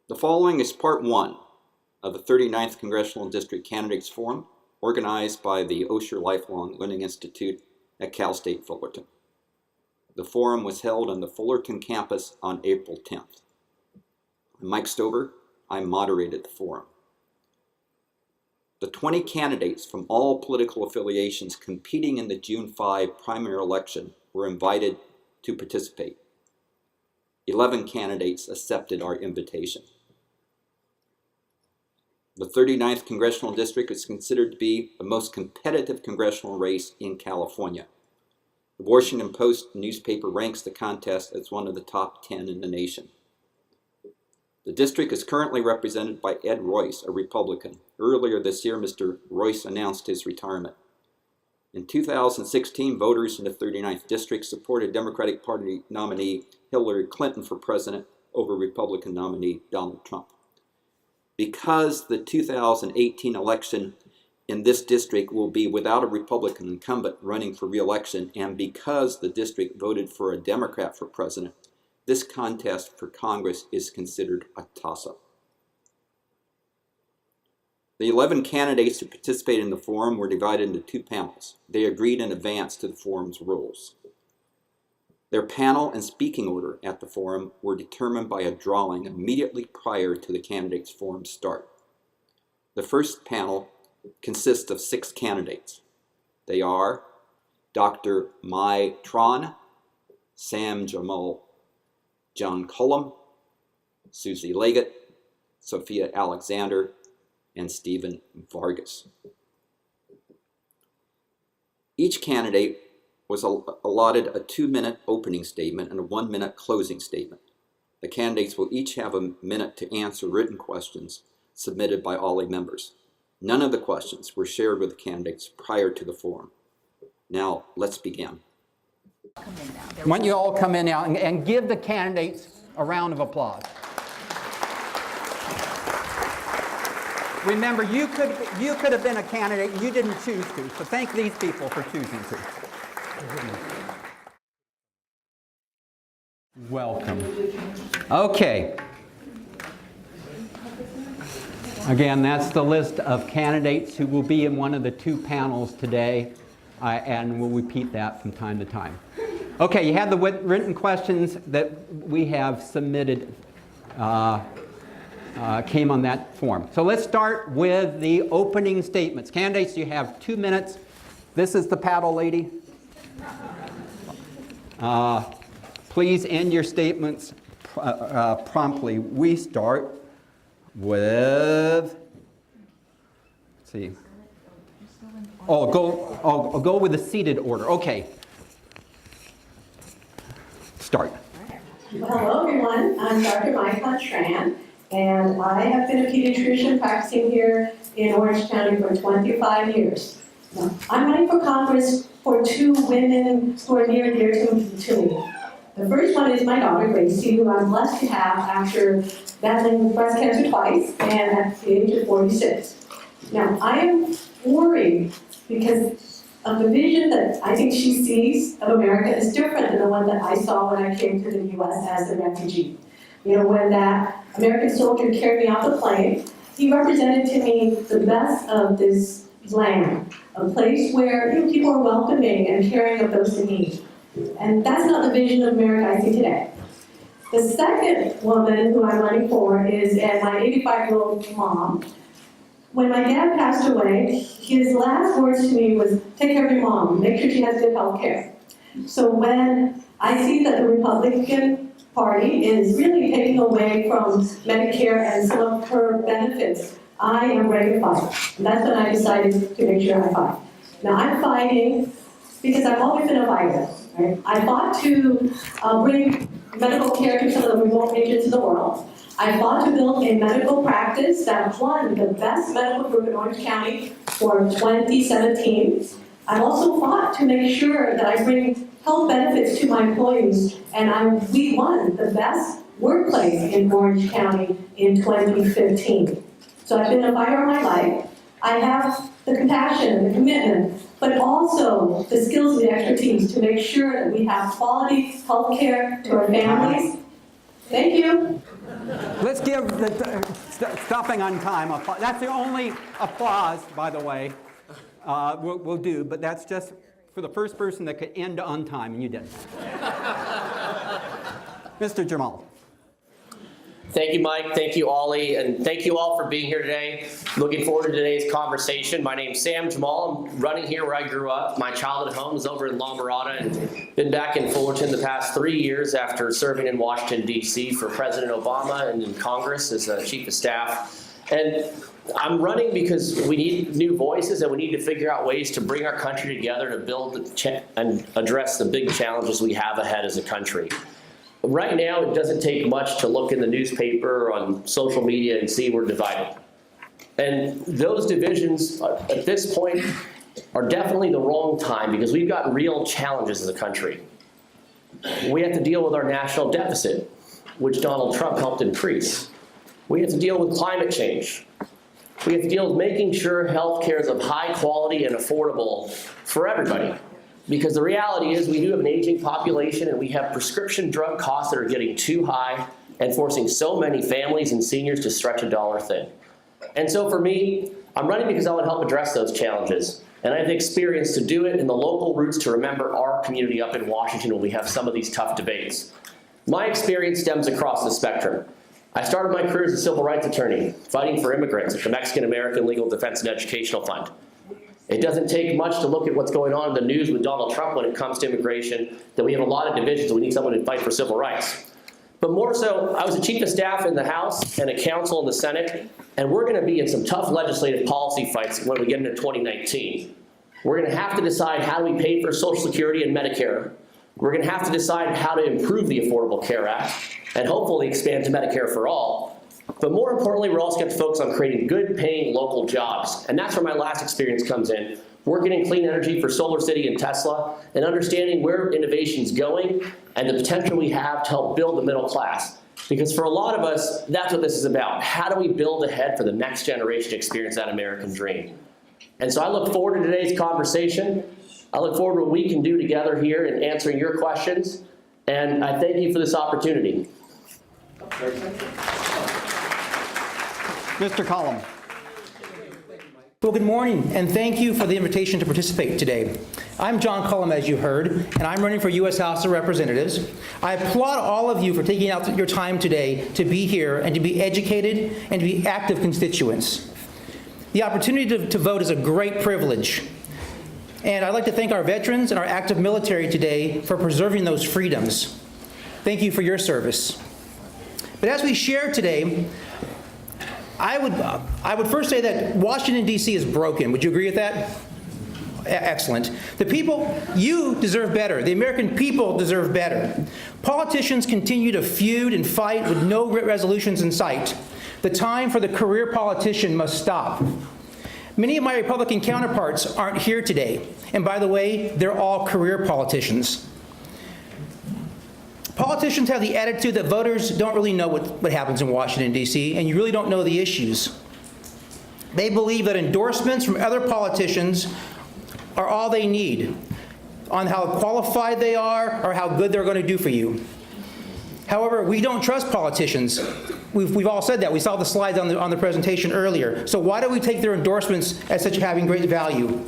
The following is part one of the 39th Congressional District Candidates Forum, organized by the Osher Lifelong Learning Institute at Cal State Fullerton. The forum was held on the Fullerton campus on April 10th. I'm Mike Stover. I moderated the forum. The 20 candidates from all political affiliations competing in the June 5 primary election were invited to participate. 11 candidates accepted our invitation. The 39th Congressional District is considered to be the most competitive congressional race in California. The Washington Post newspaper ranks the contest as one of the top 10 in the nation. The district is currently represented by Ed Royce, a Republican. Earlier this year, Mr. Royce announced his retirement. In 2016, voters in the 39th District supported Democratic Party nominee Hillary Clinton for president over Republican nominee Donald Trump. Because the 2018 election in this district will be without a Republican incumbent running for re-election, and because the district voted for a Democrat for president, this contest for Congress is considered a toss-up. The 11 candidates who participated in the forum were divided into two panels. They agreed in advance to the forum's rules. Their panel and speaking order at the forum were determined by a drawing immediately prior to the candidates' forum start. The first panel consists of 6 candidates. They are Dr. Mai Tran, Sam Jamal, John Cullum, Susie Leggett, Sophia Alexander, and Stephen Vargas. Each candidate was allotted a 2-minute opening statement and a 1-minute closing statement. The candidates will each have a minute to answer written questions submitted by OLLI members. None of the questions were shared with the candidates prior to the forum. Now, let's begin. Why don't you all come in now and give the candidates a round of applause. Remember, you could have been a candidate and you didn't choose to, so thank these people for choosing to. Welcome. Okay. Again, that's the list of candidates who will be in one of the 2 panels today, and we'll repeat that from time to time. Okay, you have the written questions that we have submitted, came on that form. So let's start with the opening statements. Candidates, you have 2 minutes. This is the paddle lady. Please end your statements promptly. We start with, let's see. I'll go with the seated order. Okay. Start. Well, hello, everyone. I'm Dr. Mai Tran, and I have been a pediatrician practicing here in Orange County for 25 years. I'm running for Congress for 2 women who are near and dear to me. The first one is my daughter, Gracie, who I'm blessed to have after battling breast cancer twice and at the age of 46. Now, I am worried because of the vision that I think she sees of America is different than the one that I saw when I came to the U.S. as a refugee. You know, when that American soldier carried me off the plane, he represented to me the best of this land, a place where people are welcoming and caring of those in need. And that's not the vision of America I see today. The second woman who I'm running for is my 85-year-old mom. When my dad passed away, his last words to me was, take care of your mom, make sure she has good health care. So when I see that the Republican Party is really taking away from Medicare and some of her benefits, I am ready to fight. And that's when I decided to make sure I fight. Now I'm fighting because I've always been a fighter. Right? I fought to bring medical care to some of the remote regions of the world. I fought to build a medical practice that won the best medical group in Orange County for 2017. I've also fought to make sure that I bring health benefits to my employees, and we won the best workplace in Orange County in 2015. So I've been a fighter all my life. I have the compassion, the commitment, but also the skills and the expertise to make sure that we have quality health care to our families. Thank you. Let's give stopping on time. That's the only applause, by the way, we'll do, but that's just for the first person that could end on time, and you didn't. Mr. Jamal. Thank you, Mike. Thank you, OLLI, and thank you all for being here today. Looking forward to today's conversation. My name's Sam Jamal. I'm running here where I grew up. My childhood home is over in La Mirada, and been back in Fullerton the past 3 years after serving in Washington, D.C. for President Obama and in Congress as a chief of staff. And I'm running because we need new voices, and we need to figure out ways to bring our country together to build and address the big challenges we have ahead as a country. Right now, it doesn't take much to look in the newspaper or on social media and see we're divided. And those divisions at this point are definitely the wrong time, because we've got real challenges as a country. We have to deal with our national deficit, which Donald Trump helped increase. We have to deal with climate change. We have to deal with making sure health care is of high quality and affordable for everybody. Because the reality is we do have an aging population, and we have prescription drug costs that are getting too high and forcing so many families and seniors to stretch a dollar thin. And so for me, I'm running because I want to help address those challenges. And I have the experience to do it, in the local roots to remember our community up in Washington when we have some of these tough debates. My experience stems across the spectrum. I started my career as a civil rights attorney, fighting for immigrants at the Mexican-American Legal Defense and Educational Fund. It doesn't take much to look at what's going on in the news with Donald Trump when it comes to immigration, that we have a lot of divisions. We need someone to fight for civil rights. But more so, I was a chief of staff in the House and a counsel in the Senate, and we're going to be in some tough legislative policy fights when we get into 2019. We're going to have to decide how do we pay for Social Security and Medicare. We're going to have to decide how to improve the Affordable Care Act and hopefully expand to Medicare for all. But more importantly, we're also going to focus on creating good-paying local jobs. And that's where my last experience comes in, working in clean energy for Solar City and Tesla, and understanding where innovation's going and the potential we have to help build the middle class. Because for a lot of us, that's what this is about. How do we build ahead for the next generation to experience that American dream? And so I look forward to today's conversation. I look forward to what we can do together here in answering your questions. And I thank you for this opportunity. Mr. Collum. Well, good morning, and thank you for the invitation to participate today. I'm John Cullum, as you heard, and I'm running for U.S. House of Representatives. I applaud all of you for taking out your time today to be here and to be educated and to be active constituents. The opportunity to vote is a great privilege, and I'd like to thank our veterans and our active military today for preserving those freedoms. Thank you for your service. But as we share today, I would first say that Washington, D.C. is broken. Would you agree with that? Excellent. The people, you deserve better. The American people deserve better. Politicians continue to feud and fight with no resolutions in sight. The time for the career politician must stop. Many of my Republican counterparts aren't here today. And by the way, they're all career politicians. Politicians have the attitude that voters don't really know what happens in Washington, D.C., and you really don't know the issues. They believe that endorsements from other politicians are all they need on how qualified they are or how good they're going to do for you. However, we don't trust politicians. We've all said that. We saw the slides on the presentation earlier. So why do we take their endorsements as such having great value?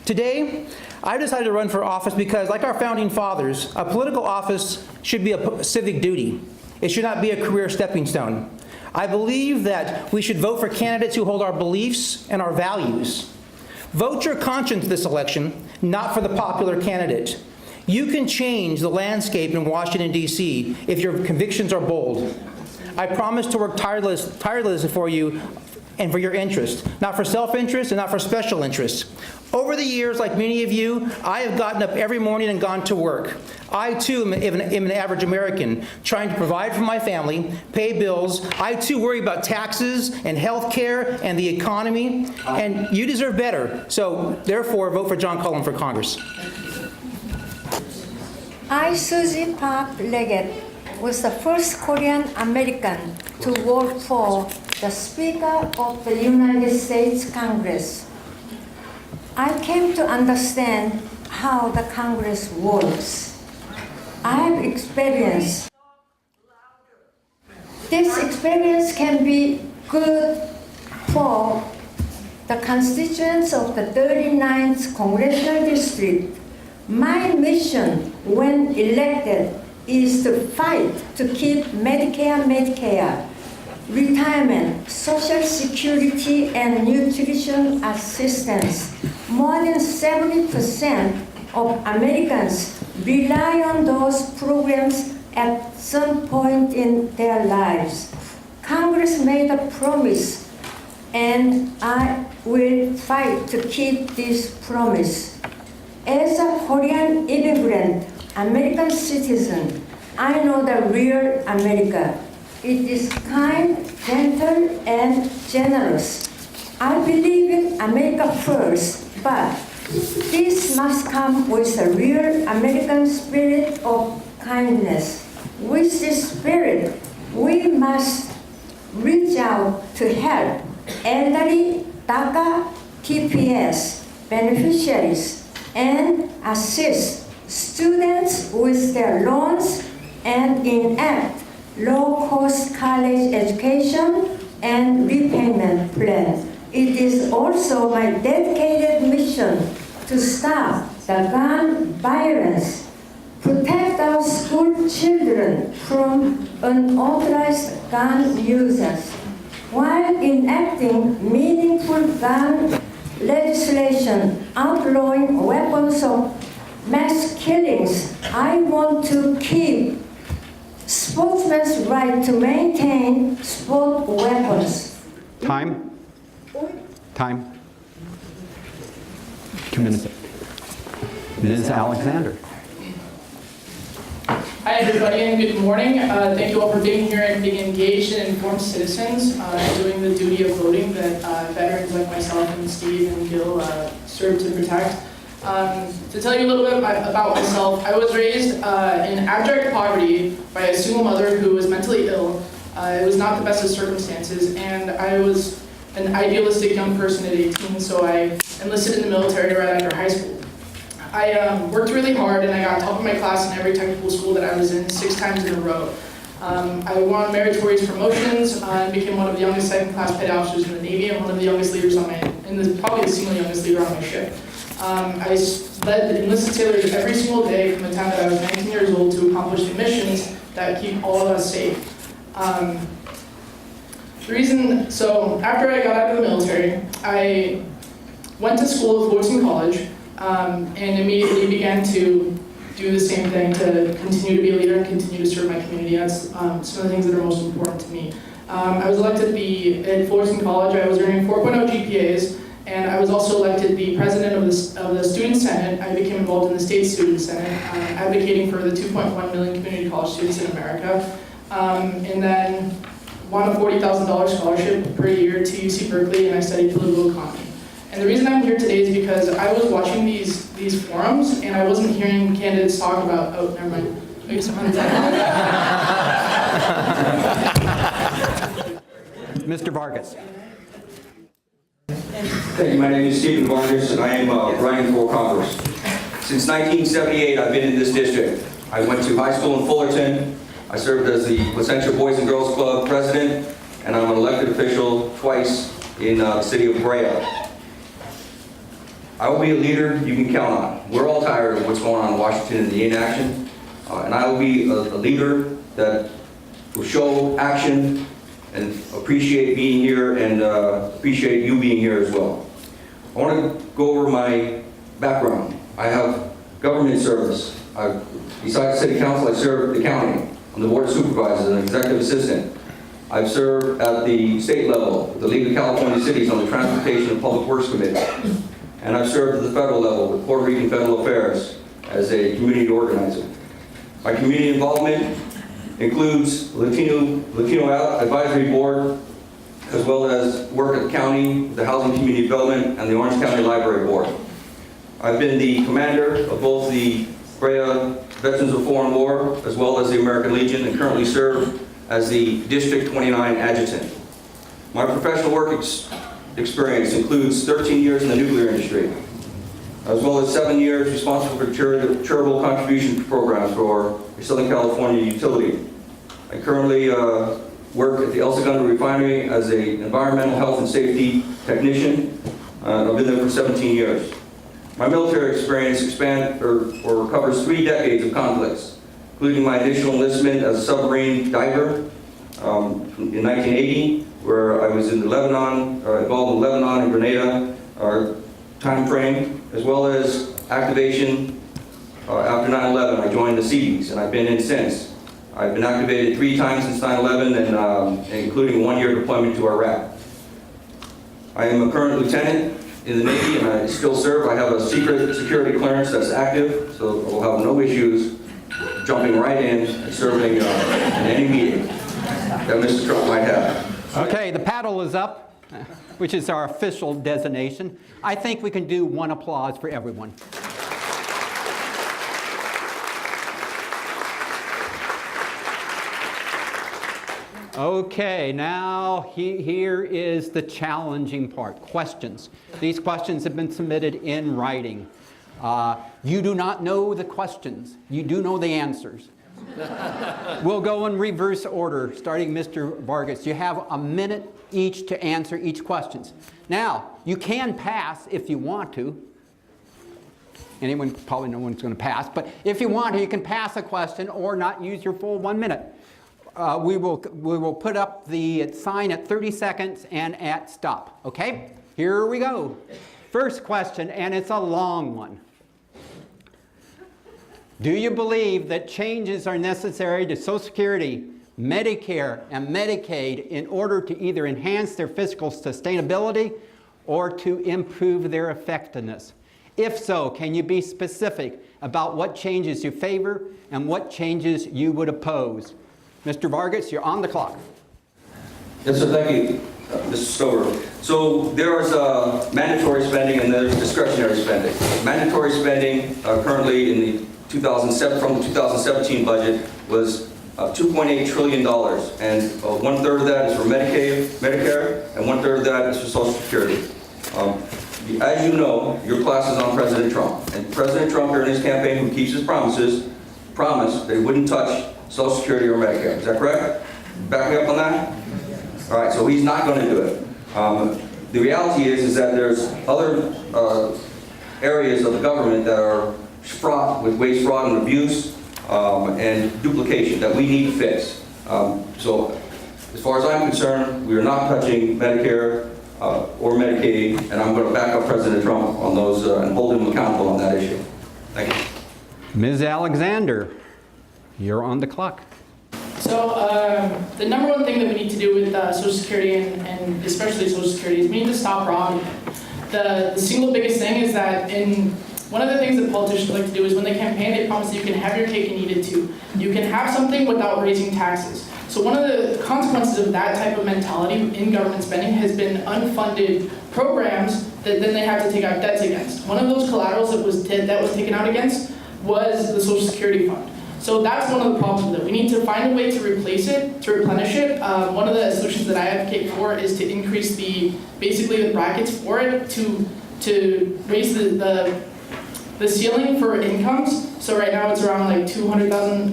Today, I decided to run for office because, like our founding fathers, a political office should be a civic duty. It should not be a career stepping stone. I believe that we should vote for candidates who hold our beliefs and our values. Vote your conscience this election, not for the popular candidate. You can change the landscape in Washington, D.C. if your convictions are bold. I promise to work tirelessly for you and for your interest, not for self-interest and not for special interests. Over the years, like many of you, I have gotten up every morning and gone to work. I, too, am an average American, trying to provide for my family, pay bills. I, too, worry about taxes and health care and the economy, and you deserve better. So, therefore, vote for John Cullum for Congress. I, Susie Park Leggett, was the first Korean American to work for the Speaker of the United States Congress. I came to understand how the Congress works. I have experienced This experience can be good for the constituents of the 39th Congressional District. My mission when elected is to fight to keep Medicare, retirement, Social Security, and nutrition assistance. More than 70% of Americans rely on those programs at some point in their lives. Congress made a promise, and I will fight to keep this promise. As a Korean immigrant, American citizen, I know the real America. It is kind, gentle, and generous. I believe in America first, but this must come with a real American spirit of kindness. With this spirit, we must reach out to help elderly DACA TPS beneficiaries and assist students with their loans and enact low-cost college education and repayment plan. It is also my dedicated mission to stop the gun violence, protect our school children from unauthorized gun users, while enacting meaningful gun legislation outlawing weapons of mass killings. I want to keep sportsmen's right to maintain sport weapons. Time? Time. 2 minutes. Ms. Alexander. Hi everybody and good morning. Thank you all for being here and being engaged and informed citizens, doing the duty of voting that veterans like myself and Steve and Gil serve to protect. To tell you a little bit about myself, I was raised in abject poverty by a single mother who was mentally ill. It was not the best of circumstances, and I was an idealistic young person at 18, so I enlisted in the military right after high school. I worked really hard, and I got top of my class in every technical school that I was in 6 times in a row. I won meritorious promotions and became one of the youngest second-class petty officers in the Navy and one of the youngest leaders on probably the single youngest leader on my ship. I led enlisted sailors every single day from the time that I was 19 years old to accomplish the missions that keep all of us safe. So after I got out of the military, I went to school at Fullerton College and immediately began to do the same thing to continue to be a leader and continue to serve my community. That's some of the things that are most important to me. I was elected at Fullerton College. I was earning 4.0 GPAs, and I was also elected the president of the Student Senate. I became involved in the state Student Senate, advocating for the 2.1 million community college students in America, and then won a $40,000 scholarship per year to UC Berkeley, and I studied political economy. And the reason I'm here today is because I was watching these forums, and I wasn't hearing candidates talk about, oh, never mind. I guess I'm on Mr. Vargas. Thank you. My name is Stephen Vargas, and I am running for Congress. Since 1978, I've been in this district. I went to high school in Fullerton. I served as the Placentia Boys and Girls Club president, and I'm an elected official twice in the city of Brea. I will be a leader you can count on. We're all tired of what's going on in Washington and the inaction, and I will be a leader that will show action and appreciate being here and appreciate you being here as well. I want to go over my background. I have government service. Besides city council, I serve the county. I'm the board of supervisors and executive assistant. I've served at the state level, the League of California Cities on the Transportation and Public Works Committee. And I've served at the federal level with Puerto Rican Federal Affairs as a community organizer. My community involvement includes Latino Advisory Board, as well as work at the county, the Housing Community Development, and the Orange County Library Board. I've been the commander of both the Brea Veterans of Foreign War, as well as the American Legion, and currently serve as the District 29 Adjutant. My professional work experience includes 13 years in the nuclear industry, as well as 7 years responsible for charitable contribution programs for a Southern California utility. I currently work at the El Segundo refinery as an environmental health and safety technician. I've been there for 17 years. My military experience covers 3 decades of conflicts, including my initial enlistment as a submarine diver in 1980, where I was in Lebanon, involved in Lebanon and Grenada time frame, as well as activation after 9/11. I joined the Seabees, and I've been in since. I've been activated 3 times since 9/11, and including 1-year deployment to Iraq. I am a current lieutenant in the Navy, and I still serve. I have a secret security clearance that's active, so I will have no issues jumping right in and serving in any meeting that Mr. Trump might have. Okay, the paddle is up, which is our official designation. I think we can do 1 applause for everyone. Okay, now here is the challenging part, questions. These questions have been submitted in writing. You do not know the questions. You do know the answers. We'll go in reverse order, starting Mr. Vargas. You have a minute each to answer each question. Now, you can pass if you want to. Probably no one's going to pass, but if you want to, you can pass a question or not use your full 1 minute. We will put up the sign at 30 seconds and at stop. Okay? Here we go. First question, and it's a long one. Do you believe that changes are necessary to Social Security, Medicare, and Medicaid in order to either enhance their fiscal sustainability or to improve their effectiveness? If so, can you be specific about what changes you favor and what changes you would oppose? Mr. Vargas, you're on the clock. Yes, sir. Thank you, Mr. Stover. So there's mandatory spending and there's discretionary spending. Mandatory spending currently in the 2017 budget was $2.8 trillion, and 1/3 of that is for Medicare, and 1/3 of that is for Social Security. As you know, your class is on President Trump, and President Trump during his campaign, who keeps his promised that he wouldn't touch Social Security or Medicare. Is that correct? Back me up on that? All right, so he's not going to do it. The reality is that there's other areas of the government that are fraught with waste, fraud, and abuse, and duplication that we need to fix. So as far as I'm concerned, we are not touching Medicare or Medicaid, and I'm going to back up President Trump on those and hold him accountable on that issue. Thank you. Ms. Alexander, you're on the clock. So the number one thing that we need to do with Social Security and especially Social Security is we need to stop robbing. The single biggest thing is that one of the things that politicians like to do is when they campaign, they promise that you can have your cake and eat it too. You can have something without raising taxes. So one of the consequences of that type of mentality in government spending has been unfunded programs that then they have to take out debts against. One of those collaterals that was taken out against was the Social Security fund. So that's one of the problems with it. We need to find a way to replace it, to replenish it. One of the solutions that I advocate for is to increase basically the brackets for it to raise the ceiling for incomes. So right now it's around like 200,000.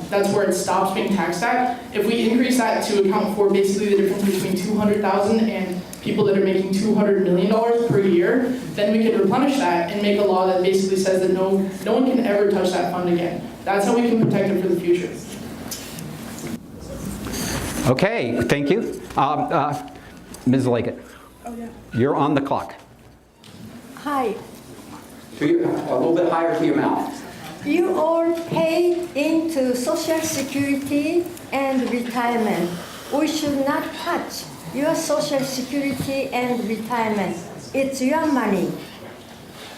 That's where it stops being taxed at. If we increase that to account for basically the difference between 200,000 and people that are making $200 million per year, then we can replenish that and make a law that basically says that no one can ever touch that fund again. That's how we can protect it for the future. Okay, thank you. Ms. Leggett, you're on the clock. Hi. A little bit higher to your mouth. You all paid into Social Security and retirement. We should not touch your Social Security and retirement. It's your money.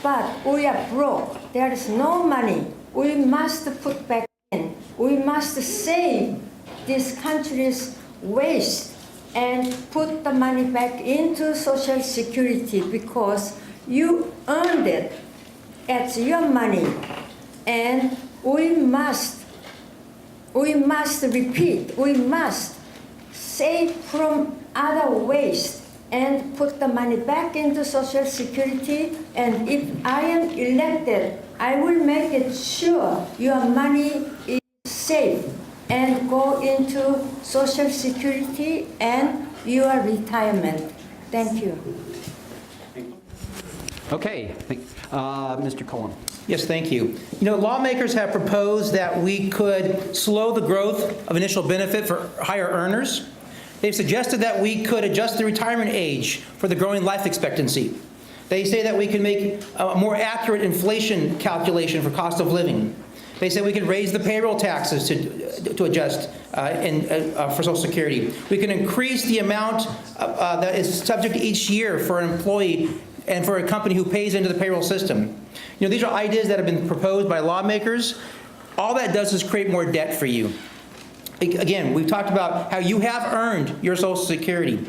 But we are broke. There is no money. We must put back in. We must save this country's waste and put the money back into Social Security because you earned it. It's your money. And we must repeat, we must save from other waste and put the money back into Social Security. And if I am elected, I will make it sure your money is safe. and go into Social Security and your retirement. Thank you. Okay, Mr. Cullum. Yes, thank you. You know, lawmakers have proposed that we could slow the growth of initial benefit for higher earners. They've suggested that we could adjust the retirement age for the growing life expectancy. They say that we can make a more accurate inflation calculation for cost of living. They say we can raise the payroll taxes to adjust for Social Security. We can increase the amount that is subject each year for an employee and for a company who pays into the payroll system. You know, these are ideas that have been proposed by lawmakers. All that does is create more debt for you. Again, we've talked about how you have earned your Social Security.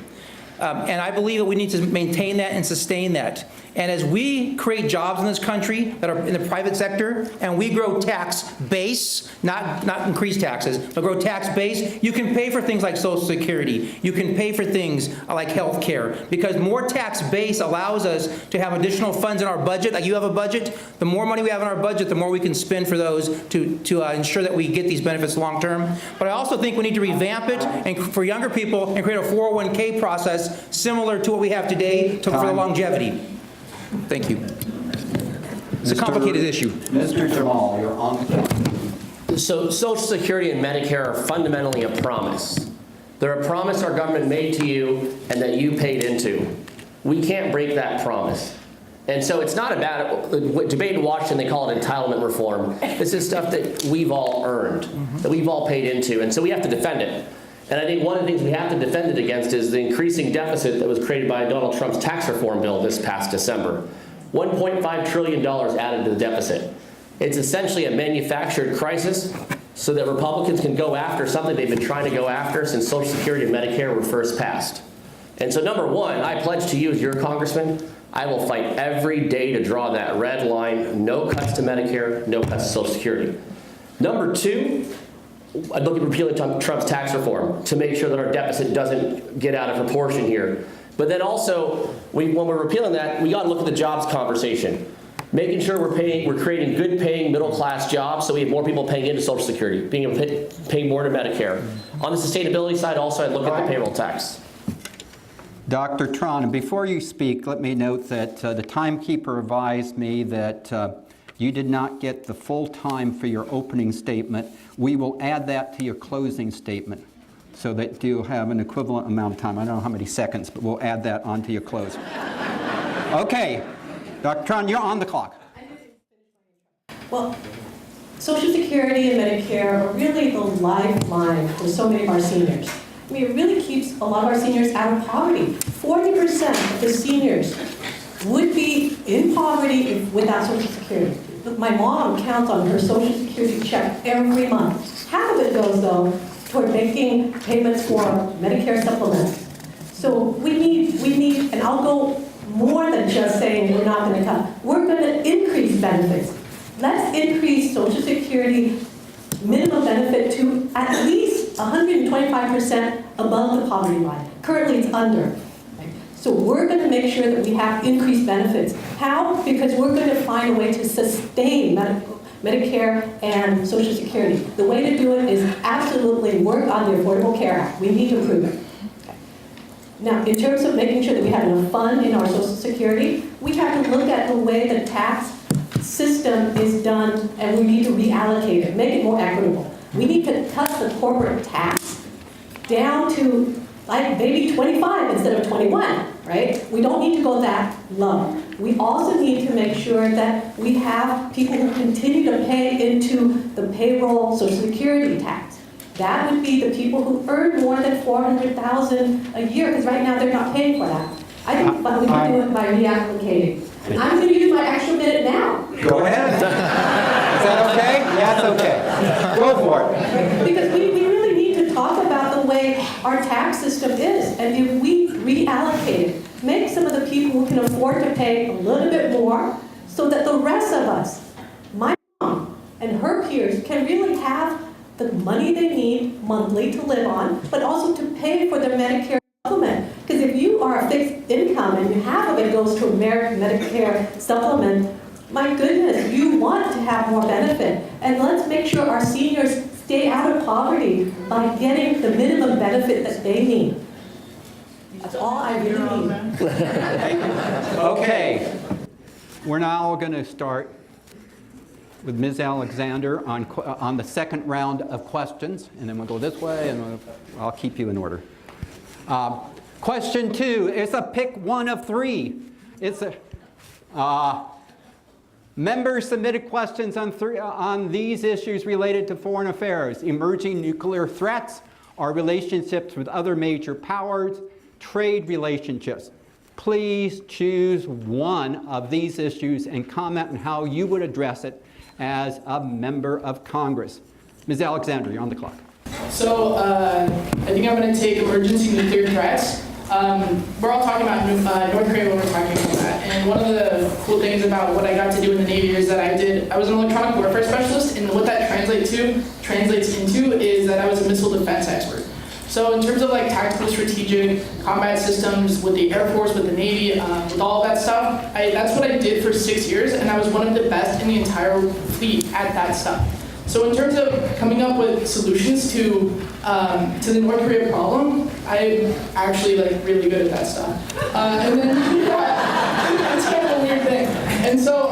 And I believe that we need to maintain that and sustain that. And as we create jobs in this country that are in the private sector, and we grow tax base, not increase taxes, but grow tax base, you can pay for things like Social Security. You can pay for things like health care. Because more tax base allows us to have additional funds in our budget. Like you have a budget, the more money we have in our budget, the more we can spend for those to ensure that we get these benefits long term. But I also think we need to revamp it and for younger people and create a 401k process similar to what we have today for the longevity. Thank you. It's a complicated issue. Mr. Jamal, you're on the clock. So Social Security and Medicare are fundamentally a promise. They're a promise our government made to you and that you paid into. We can't break that promise. And so it's not about debate in Washington, they call it entitlement reform. This is stuff that we've all earned, that we've all paid into, and so we have to defend it. And I think one of the things we have to defend it against is the increasing deficit that was created by Donald Trump's tax reform bill this past December. $1.5 trillion added to the deficit. It's essentially a manufactured crisis so that Republicans can go after something they've been trying to go after since Social Security and Medicare were first passed. And so number one, I pledge to you as your congressman, I will fight every day to draw that red line, no cuts to Medicare, no cuts to Social Security. Number two, I'd look at repealing Trump's tax reform to make sure that our deficit doesn't get out of proportion here. But then also, when we're repealing that, we got to look at the jobs conversation. Making sure we're creating good paying middle class jobs so we have more people paying into Social Security, being able to pay more to Medicare. On the sustainability side also, I'd look at the payroll tax. Dr. Tron, before you speak, let me note that the timekeeper advised me that you did not get the full time for your opening statement. We will add that to your closing statement so that you'll have an equivalent amount of time. I don't know how many seconds, but we'll add that onto your close. Okay, Dr. Tron, you're on the clock. Well, Social Security and Medicare are really the lifeline for so many of our seniors. I mean, it really keeps a lot of our seniors out of poverty. 40% of the seniors would be in poverty without Social Security. Look, my mom counts on her Social Security check every month. Half of it goes, though, toward making payments for Medicare supplement. So we need, and I'll go more than just saying we're not going to cut. We're going to increase benefits. Let's increase Social Security minimum benefit to at least 125% above the poverty line. Currently, it's under. So we're going to make sure that we have increased benefits. How? Because we're going to find a way to sustain Medicare and Social Security. The way to do it is absolutely work on the Affordable Care Act. We need to improve it. Okay. Now, in terms of making sure that we have enough fund in our Social Security, we have to look at the way the tax system is done, and we need to reallocate it, make it more equitable. We need to cut the corporate tax down to like maybe 25 instead of 21, right? We don't need to go that low. We also need to make sure that we have people who continue to pay into the payroll Social Security tax. That would be the people who earn more than $400,000 a year, because right now they're not paying for that. I think we can do it by reallocating. And I'm going to use my extra minute now. Go ahead. Is that okay? Yeah, it's okay. Go for it. Because we really need to talk about the way our tax system is. And if we reallocate it, make some of the people who can afford to pay a little bit more so that the rest of us, my mom and her peers, can really have the money they need monthly to live on, but also to pay for their Medicare supplement. Because if you are a fixed income and half of it goes to Medicare supplement, My goodness, you want to have more benefit. And let's make sure our seniors stay out of poverty by getting the minimum benefit that they need. That's all I really need. Okay. We're now going to start with Ms. Alexander on the second round of questions, and then we'll go this way, and I'll keep you in order. Question 2, it's a pick one of 3. It's a members submitted questions on these issues related to foreign affairs: emerging nuclear threats, our relationships with other major powers, trade relationships. Please choose one of these issues and comment on how you would address it as a member of Congress. Ms. Alexander, you're on the clock. So I think I'm going to take emergency nuclear threats. We're all talking about North Korea when we're talking about that. And one of the cool things about what I got to do in the Navy is that I was an electronic warfare specialist, and what that translates into is that I was a missile defense expert. So in terms of like tactical strategic combat systems with the Air Force, with the Navy, with all of that stuff, that's what I did for 6 years, and I was one of the best in the entire fleet at that stuff. So in terms of coming up with solutions to the North Korea problem, I'm actually like really good at that stuff. And then it's kind of a weird thing. And so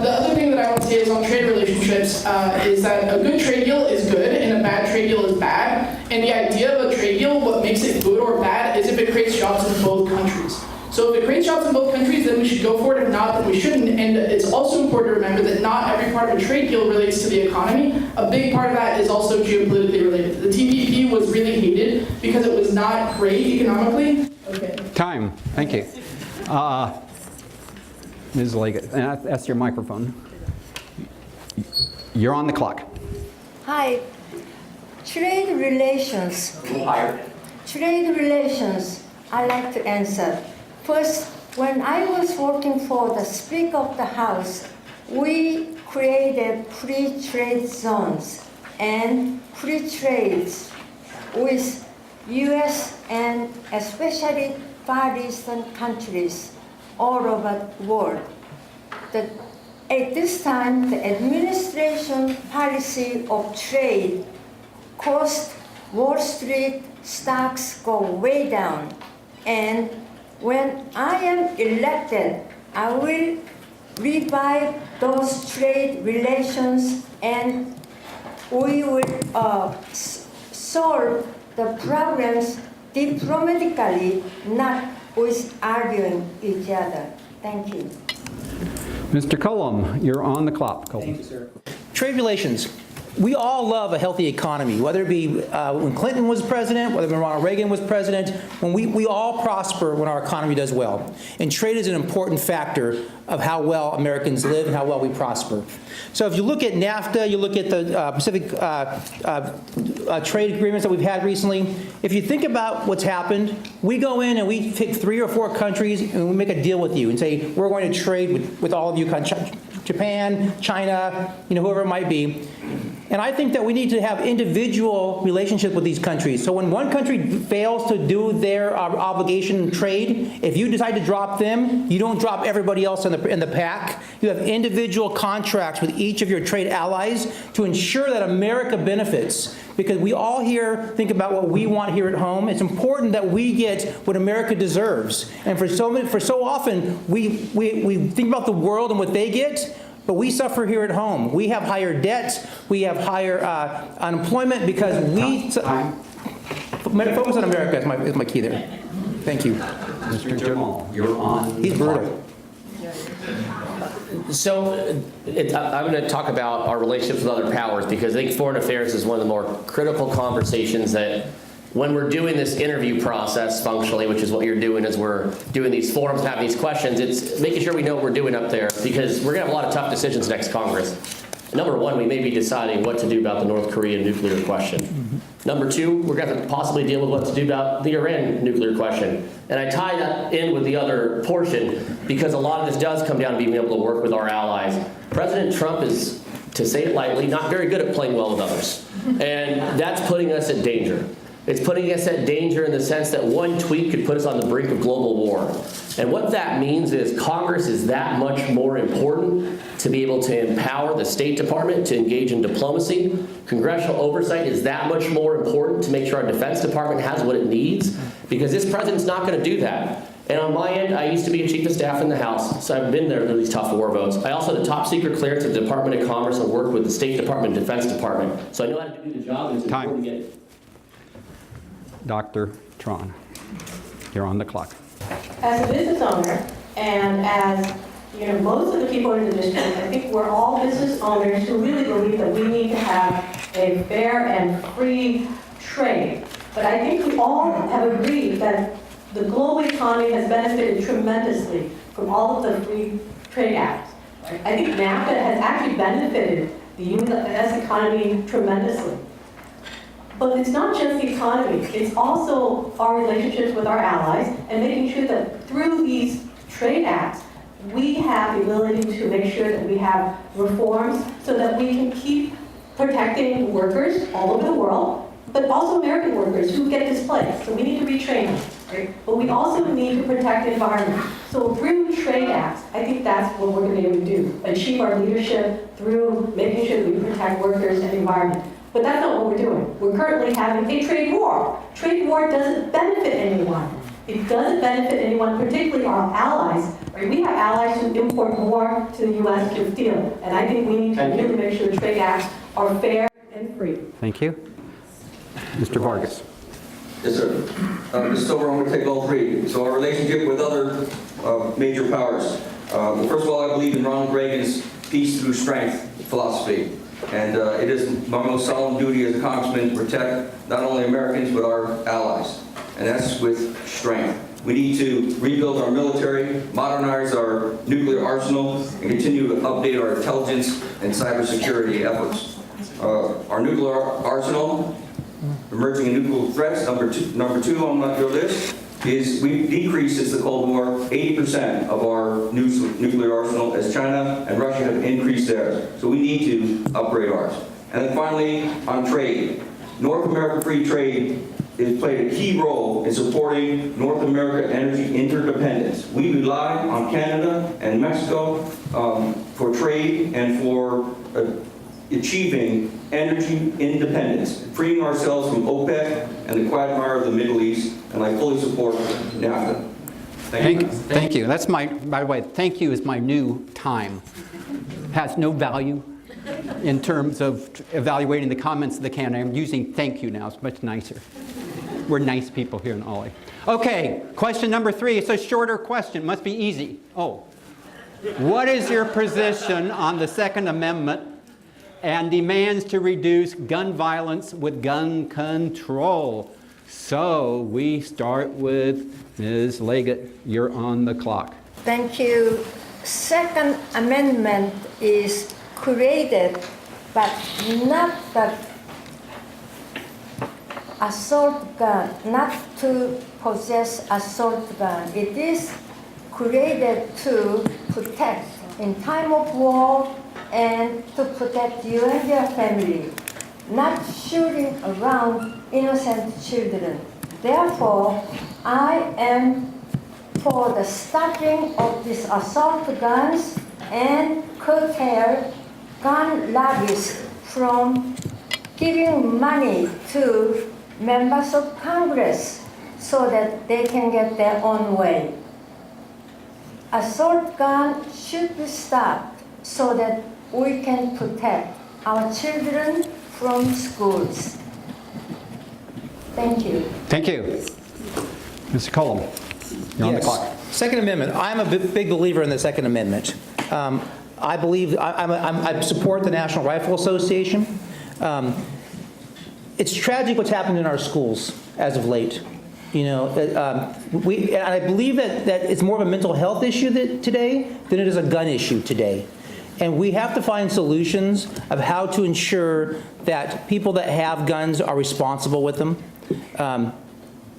the other thing that I want to say is on trade relationships is that a good trade deal is good and a bad trade deal is bad. And the idea of a trade deal, what makes it good or bad, is if it creates jobs in both countries. So if it creates jobs in both countries, then we should go for it. If not, then we shouldn't. And it's also important to remember that not every part of a trade deal relates to the economy. A big part of that is also geopolitically related. The TPP was really hated because it was not great economically. Okay. Time. Thank you. Ms. Leggett, and that's your microphone. You're on the clock. Hi. Trade relations. Trade relations, I like to answer. First, when I was working for the Speaker of the House, we created free trade zones and free trades with U.S. and especially Far Eastern countries all over the world. At this time, the administration policy of trade caused Wall Street stocks go way down. And when I am elected, I will revive those trade relations, and we will solve the problems diplomatically, not with arguing each other. Thank you. Mr. Cullum, you're on the clock. Thank you, sir. Trade relations. We all love a healthy economy, whether it be when Clinton was president, whether when Ronald Reagan was president. When we all prosper when our economy does well. And trade is an important factor of how well Americans live and how well we prosper. So if you look at NAFTA, you look at the Pacific trade agreements that we've had recently, if you think about what's happened, we go in and we pick 3 or 4 countries and we make a deal with you and say, we're going to trade with all of you, Japan, China, whoever it might be. And I think that we need to have individual relationships with these countries. So when one country fails to do their obligation in trade, if you decide to drop them, you don't drop everybody else in the pack. You have individual contracts with each of your trade allies to ensure that America benefits. Because we all here think about what we want here at home. It's important that we get what America deserves. And for so often, we think about the world and what they get, but we suffer here at home. We have higher debts. We have higher unemployment because we... Focus on America is my key there. Thank you. Mr. Jamal, you're on. He's brutal. So I'm going to talk about our relationships with other powers, because I think foreign affairs is one of the more critical conversations that when we're doing this interview process functionally, which is what you're doing as we're doing these forums and having these questions, it's making sure we know what we're doing up there, because we're going to have a lot of tough decisions next Congress. Number one, we may be deciding what to do about the North Korean nuclear question. Number two, we're going to have to possibly deal with what to do about the Iran nuclear question. And I tie that in with the other portion because a lot of this does come down to being able to work with our allies. President Trump is, to say it lightly, not very good at playing well with others. And that's putting us in danger. It's putting us at danger in the sense that one tweet could put us on the brink of global war. And what that means is Congress is that much more important to be able to empower the State Department to engage in diplomacy. Congressional oversight is that much more important to make sure our Defense Department has what it needs, because this president's not going to do that. And on my end, I used to be a chief of staff in the House, so I've been there through these tough war votes. I also had the top secret clearance at the Department of Commerce and worked with the State Department and Defense Department. So I know how to do the job, and it's important to get it. Dr. Tron, you're on the clock. As a business owner, and as most of the people in the district, I think we're all business owners who really believe that we need to have a fair and free trade. But I think we all have agreed that the global economy has benefited tremendously from all of the free trade acts. I think NAFTA has actually benefited the U.S. economy tremendously. But it's not just the economy, it's also our relationships with our allies and making sure that through these trade acts, we have the ability to make sure that we have reforms so that we can keep protecting workers all over the world, but also American workers who get displaced. So we need to retrain them, right? But we also need to protect the environment. So through trade acts, I think that's what we're going to be able to do, achieve our leadership through making sure that we protect workers and the environment. But that's not what we're doing. We're currently having a trade war. Trade war doesn't benefit anyone. It doesn't benefit anyone, particularly our allies. Right? We have allies who import more to the U.S. through steel. And I think we need to really make sure the trade acts are fair and free. Thank you. Mr. Vargas. Yes, sir. Mr. Silver, I'm going to take all three. So our relationship with other major powers. Well, first of all, I believe in Ronald Reagan's peace through strength philosophy. And it is my most solemn duty as a congressman to protect not only Americans, but our allies. And that's with strength. We need to rebuild our military, modernize our nuclear arsenal, and continue to update our intelligence and cybersecurity efforts. Our nuclear arsenal, emerging nuclear threats, number two on your list, is we've decreased since the Cold War 80% of our nuclear arsenal as China and Russia have increased theirs. So we need to upgrade ours. And then finally, on trade. North American free trade has played a key role in supporting North America energy interdependence. We rely on Canada and Mexico for trade and for achieving energy independence, freeing ourselves from OPEC and the quagmire of the Middle East, and I fully support NAFTA. Thank you. That's by the way, thank you is my new time. Has no value in terms of evaluating the comments of the candidate. I'm using thank you now. It's much nicer. We're nice people here in OLLI. Okay, question number 3. It's a shorter question. Must be easy. Oh. What is your position on the Second Amendment and demands to reduce gun violence with gun control? So we start with Ms. Leggett. You're on the clock. Thank you. Second Amendment is created, but not the assault gun, not to possess assault gun. It is created to protect in time of war and to protect you and your family, not shooting around innocent children. Therefore, I am for the stopping of these assault guns and curtail gun lobbies from giving money to members of Congress so that they can get their own way. Assault gun should be stopped so that we can protect our children from schools. Thank you. Thank you. Mr. Cullum, you're on the clock. Second Amendment. I'm a big believer in the Second Amendment. I believe I support the National Rifle Association. It's tragic what's happened in our schools as of late. You know, and I believe that it's more of a mental health issue today than it is a gun issue today. And we have to find solutions of how to ensure that people that have guns are responsible with them.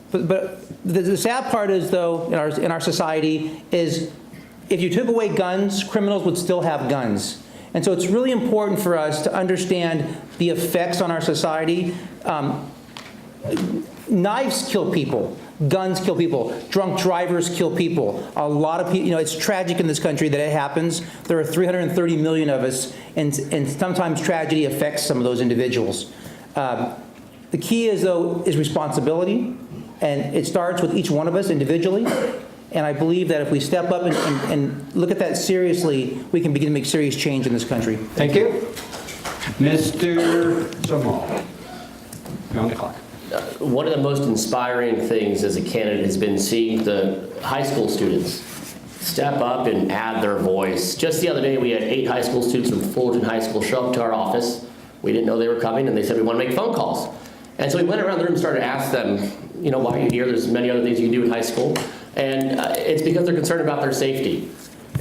But the sad part is, though, in our society, is if you took away guns, criminals would still have guns. And so it's really important for us to understand the effects on our society. Knives kill people. Guns kill people. Drunk drivers kill people. A lot of people, it's tragic in this country that it happens. There are 330 million of us, and sometimes tragedy affects some of those individuals. The key is responsibility, and it starts with each one of us individually. And I believe that if we step up and look at that seriously, we can begin to make serious change in this country. Thank you. Mr. Jamal, you're on the clock. One of the most inspiring things as a candidate has been seeing the high school students step up and add their voice. Just the other day, we had 8 high school students from Fullerton High School show up to our office. We didn't know they were coming, and they said, we want to make phone calls. And so we went around the room and started to ask them, why are you here? There's many other things you can do in high school. And it's because they're concerned about their safety.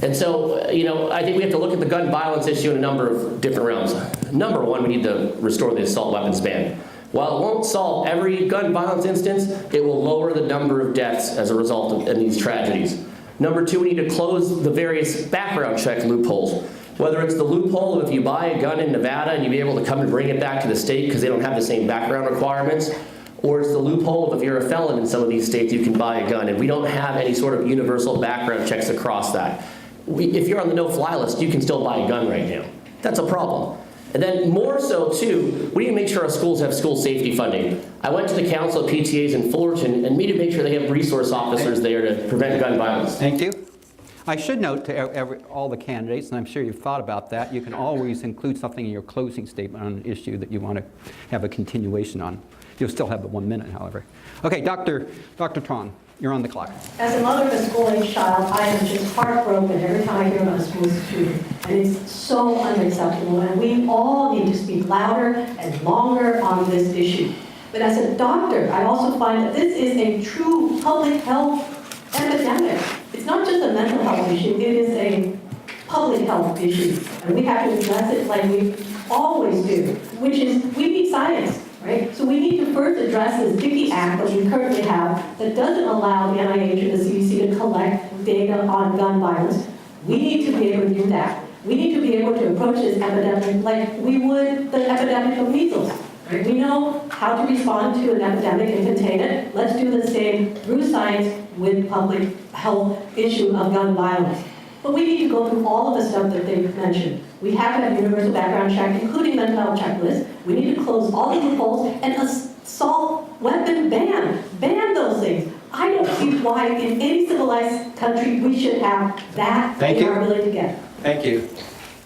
And so, I think we have to look at the gun violence issue in a number of different realms. Number one, we need to restore the assault weapons ban. While it won't solve every gun violence instance, it will lower the number of deaths as a result of these tragedies. Number two, we need to close the various background check loopholes. Whether it's the loophole of if you buy a gun in Nevada and you be able to come and bring it back to the state because they don't have the same background requirements, or it's the loophole of if you're a felon in some of these states, you can buy a gun, and we don't have any sort of universal background checks across that. If you're on the no-fly list, you can still buy a gun right now. That's a problem. And then more so, too, we need to make sure our schools have school safety funding. I went to the Council of PTAs in Fullerton and need to make sure they have resource officers there to prevent gun violence. Thank you. I should note to all the candidates, and I'm sure you've thought about that, you can always include something in your closing statement on an issue that you want to have a continuation on. You'll still have the 1 minute, however. Okay, Dr. Tron, you're on the clock. As a mother of a school-age child, I am just heartbroken every time I hear about a school shooting. And it's so unacceptable, and we all need to speak louder and longer on this issue. But as a doctor, I also find that this is a true public health epidemic. It's not just a mental health issue, it is a public health issue. And we have to address it like we always do, which is we need science. Right? So we need to first address this Dickey Act that we currently have that doesn't allow the NIH or the CDC to collect data on gun violence. We need to be able to do that. We need to be able to approach this epidemic like we would the epidemic of measles. Right? We know how to respond to an epidemic and contain it. Let's do the same through science with public health issue of gun violence. But we need to go through all of the stuff that they've mentioned. We have to have universal background check, including mental health checklists. We need to close all the loopholes and assault weapon ban. Ban those things. I don't see why in any civilized country we should have that Thank in you. our ability to get. Thank you.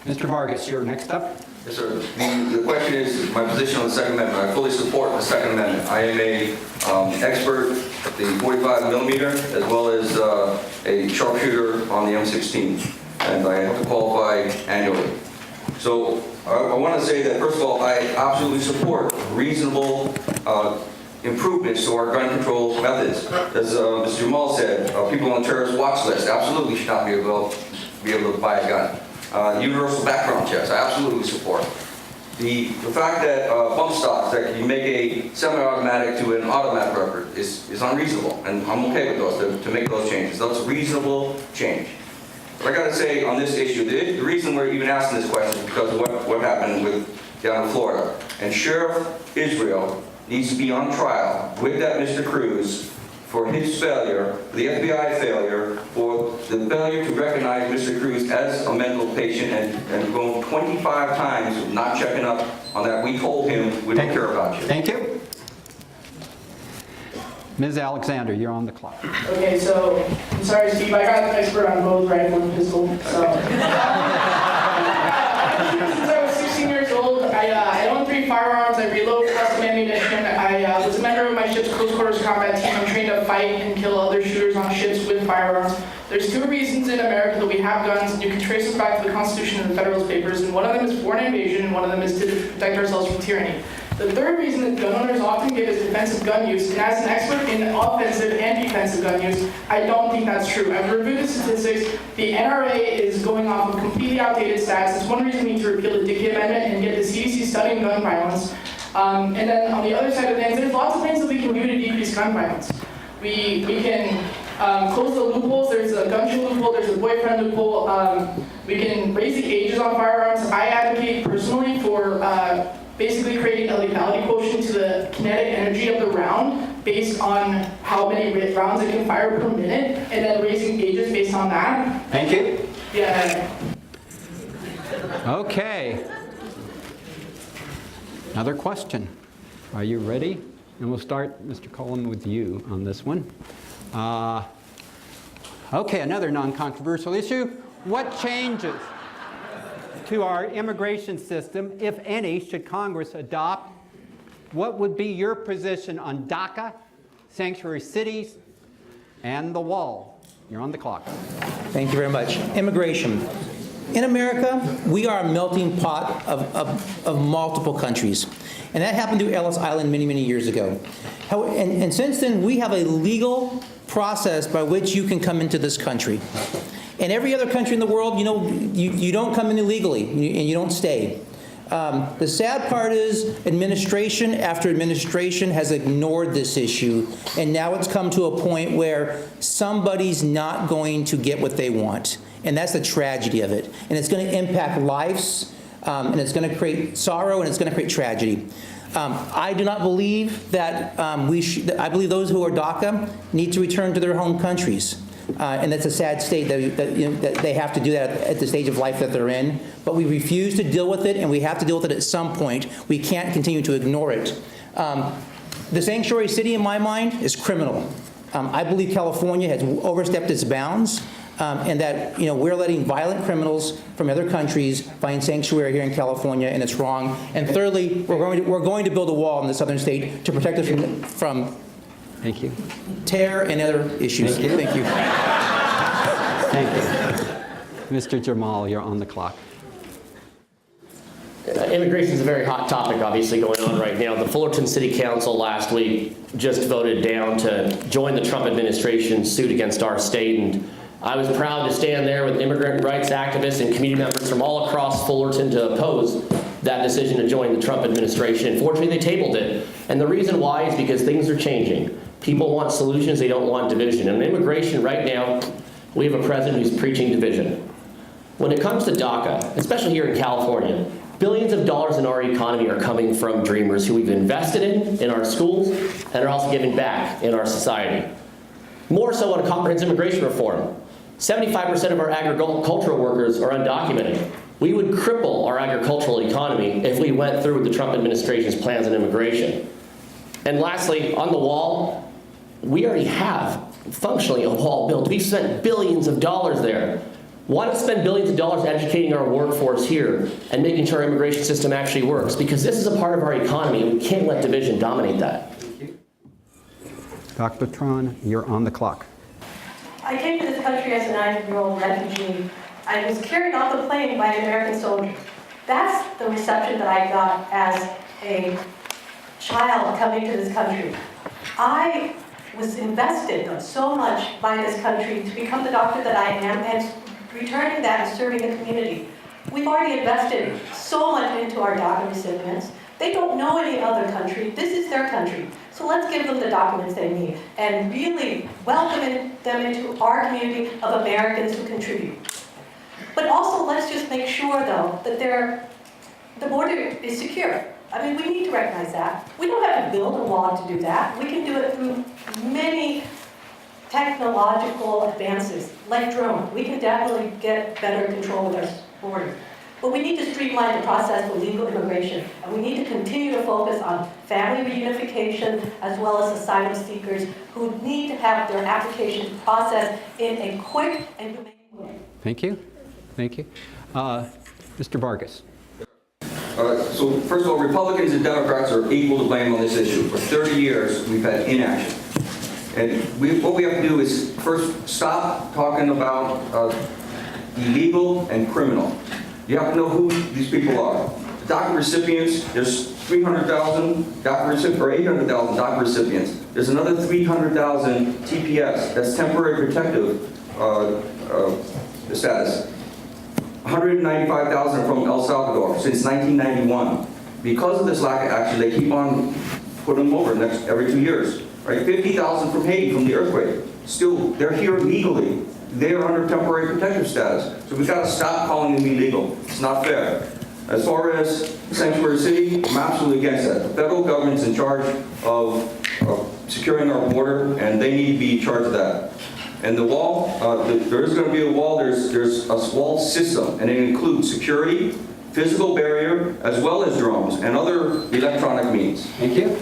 Mr. Vargas, you're next up. Yes, sir. The question is my position on the Second Amendment. I fully support the Second Amendment. I am a expert at the 45 millimeter as well as a sharpshooter on the M16, and I have to qualify annually. So I want to say that, first of all, I absolutely support reasonable improvements to our gun control methods. As Mr. Jamal said, people on the terrorist watch list absolutely should not be able to buy a gun. Universal background checks, I absolutely support. The fact that bump stocks, that you make a semi-automatic to an automatic record is unreasonable, and I'm okay with those, to make those changes. That's a reasonable change. But I got to say on this issue, the reason we're even asking this question is because of what happened down in Florida. And Sheriff Israel needs to be on trial with that Mr. Cruz for his failure, the FBI failure, for the failure to recognize Mr. Cruz as a mental patient and going 25 times of not checking up on that. We told him we don't care about you. Thank you. Ms. Alexander, you're on the clock. Okay, so, I'm sorry, Steve, I got an expert on both rifle and pistol, so. Since I was 16 years old, I own 3 firearms, I reload custom ammunition, I was a member of my ship's close quarters combat team, I'm trained to fight and kill other shooters on ships with firearms. There's 2 reasons in America that we have guns, and you can trace them back to the Constitution and the Federalist Papers, and one of them is foreign invasion, and one of them is to protect ourselves from tyranny. The third reason that gun owners often give is defensive gun use, and as an expert in offensive and defensive gun use, I don't think that's true. I've reviewed the statistics. The NRA is going off of completely outdated stats. That's one reason we need to repeal the Dickey Amendment and get the CDC studying gun violence. And then on the other side of things, there's lots of things that we can do to decrease gun violence. We can close the loopholes. There's a gun show loophole, there's a boyfriend loophole. We can raise the ages on firearms. I advocate personally for basically creating a lethality quotient to the kinetic energy of the round based on how many rounds it can fire per minute, and then raising gauges based on that. Thank you. Yeah. Okay. Another question. Are you ready? And we'll start, Mr. Cullen, with you on this one. Okay, another non-controversial issue. What changes to our immigration system, if any, should Congress adopt? What would be your position on DACA, sanctuary cities, and the wall? You're on the clock. Thank you very much. Immigration. In America, we are a melting pot of multiple countries. And that happened to Ellis Island many, many years ago. And since then, we have a legal process by which you can come into this country. In every other country in the world, you know, you don't come in illegally, and you don't stay. The sad part is administration after administration has ignored this issue, and now it's come to a point where somebody's not going to get what they want. And that's the tragedy of it. And it's going to impact lives, and it's going to create sorrow, and it's going to create tragedy. I do not believe that I believe those who are DACA need to return to their home countries. And that's a sad state that they have to do that at the stage of life that they're in. But we refuse to deal with it, and we have to deal with it at some point. We can't continue to ignore it. The sanctuary city, in my mind, is criminal. I believe California has overstepped its bounds, and that we're letting violent criminals from other countries find sanctuary here in California, and it's wrong. And thirdly, we're going to build a wall in the southern state to protect us from Thank you. terror and other issues. Thank you. Thank you. Thank you. Mr. Jamal, you're on the clock. Immigration is a very hot topic, obviously, going on right now. The Fullerton City Council last week just voted down to join the Trump administration's suit against our state, and I was proud to stand there with immigrant rights activists and community members from all across Fullerton to oppose that decision to join the Trump administration. Unfortunately, they tabled it, and the reason why is because things are changing. People want solutions, they don't want division. And in immigration right now, we have a president who's preaching division. When it comes to DACA, especially here in California, billions of dollars in our economy are coming from dreamers who we've invested in our schools, and are also giving back in our society. More so on comprehensive immigration reform. 75% of our agricultural workers are undocumented. We would cripple our agricultural economy if we went through with the Trump administration's plans on immigration. And lastly, on the wall, we already have functionally a wall built. We've spent billions of dollars there. Why not spend billions of dollars educating our workforce here and making sure our immigration system actually works? Because this is a part of our economy, and we can't let division dominate that. Dr. Tron, you're on the clock. I came to this country as a 9-year-old refugee. I was carried off the plane by an American soldier. That's the reception that I got as a child coming to this country. I was invested so much by this country to become the doctor that I am, and returning that and serving the community. We've already invested so much into our DACA recipients. They don't know any other country. This is their country. So let's give them the documents they need and really welcome them into our community of Americans who contribute. But also, let's just make sure, though, that the border is secure. I mean, we need to recognize that. We don't have to build a wall to do that. We can do it through many technological advances, like drones. We can definitely get better control with our border. But we need to streamline the process for legal immigration, and we need to continue to focus on family reunification as well as asylum seekers who need to have their applications processed in a quick and humane way. Thank you. Thank you. Mr. Vargas. So first of all, Republicans and Democrats are equal to blame on this issue. For 30 years, we've had inaction. And what we have to do is first stop talking about illegal and criminal. You have to know who these people are. The DACA recipients, there's 300,000 DACA recipients, or 800,000 DACA recipients. There's another 300,000 TPS, that's temporary protective status. 195,000 from El Salvador since 1991. Because of this lack of action, they keep on putting them over every 2 years. Right? 50,000 from Haiti from the earthquake. Still, they're here legally. They are under temporary protective status. So we've got to stop calling them illegal. It's not fair. As far as sanctuary city, I'm absolutely against that. The federal government's in charge of securing our border, and they need to be in charge of that. And the wall, there is going to be a wall. There's a wall system, and it includes security, physical barrier, as well as drones and other electronic means. Thank you.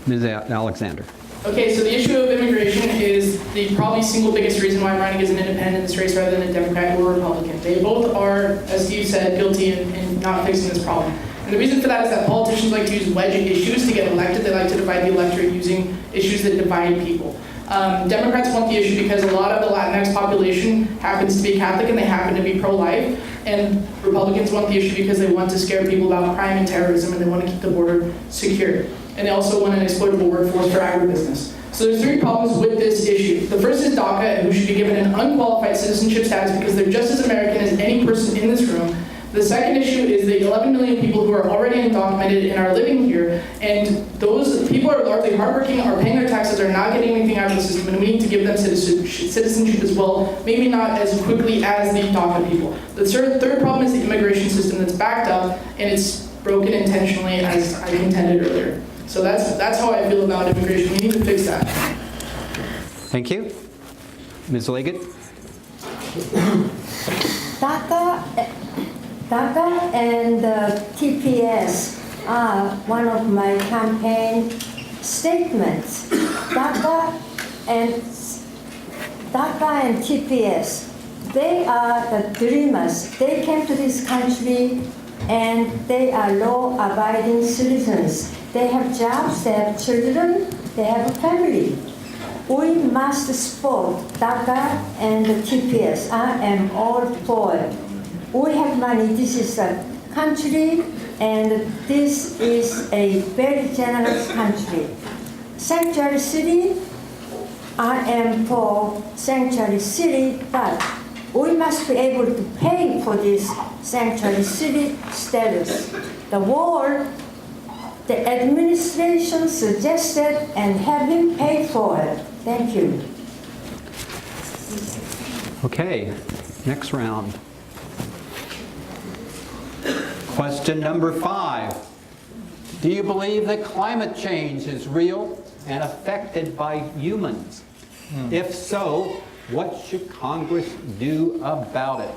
Ms. Alexander. Okay, so the issue of immigration is the probably single biggest reason why I'm running as an independent in this race rather than a Democrat or a Republican. They both are, as Steve said, guilty in not fixing this problem. And the reason for that is that politicians like to use wedge issues to get elected. They like to divide the electorate using issues that divide people. Democrats want the issue because a lot of the Latinx population happens to be Catholic and they happen to be pro-life. And Republicans want the issue because they want to scare people about crime and terrorism and they want to keep the border secure. And they also want an exploitable workforce for agribusiness. So there's three problems with this issue. The first is DACA, who should be given an unqualified citizenship status because they're just as American as any person in this room. The second issue is the 11 million people who are already undocumented and are living here, and those people are largely hardworking, are paying their taxes, are not getting anything out of the system, and we need to give them citizenship as well, maybe not as quickly as the DACA people. The third problem is the immigration system that's backed up, and it's broken intentionally, as I contended earlier. So that's how I feel about immigration. We need to fix that. Thank you. Ms. Liggett. DACA and TPS are one of my campaign statements. DACA and TPS, they are the dreamers. They came to this country and they are law-abiding citizens. They have jobs, they have children, they have a family. We must support DACA and the TPS. I am all for it. We have money. This is a country, and this is a very generous country. Sanctuary city, I am for sanctuary city, but we must be able to pay for this sanctuary city status. The war, the administration suggested and have been paid for it. Thank you. Okay, next round. Question number 5. Do you believe that climate change is real and affected by humans? If so, what should Congress do about it?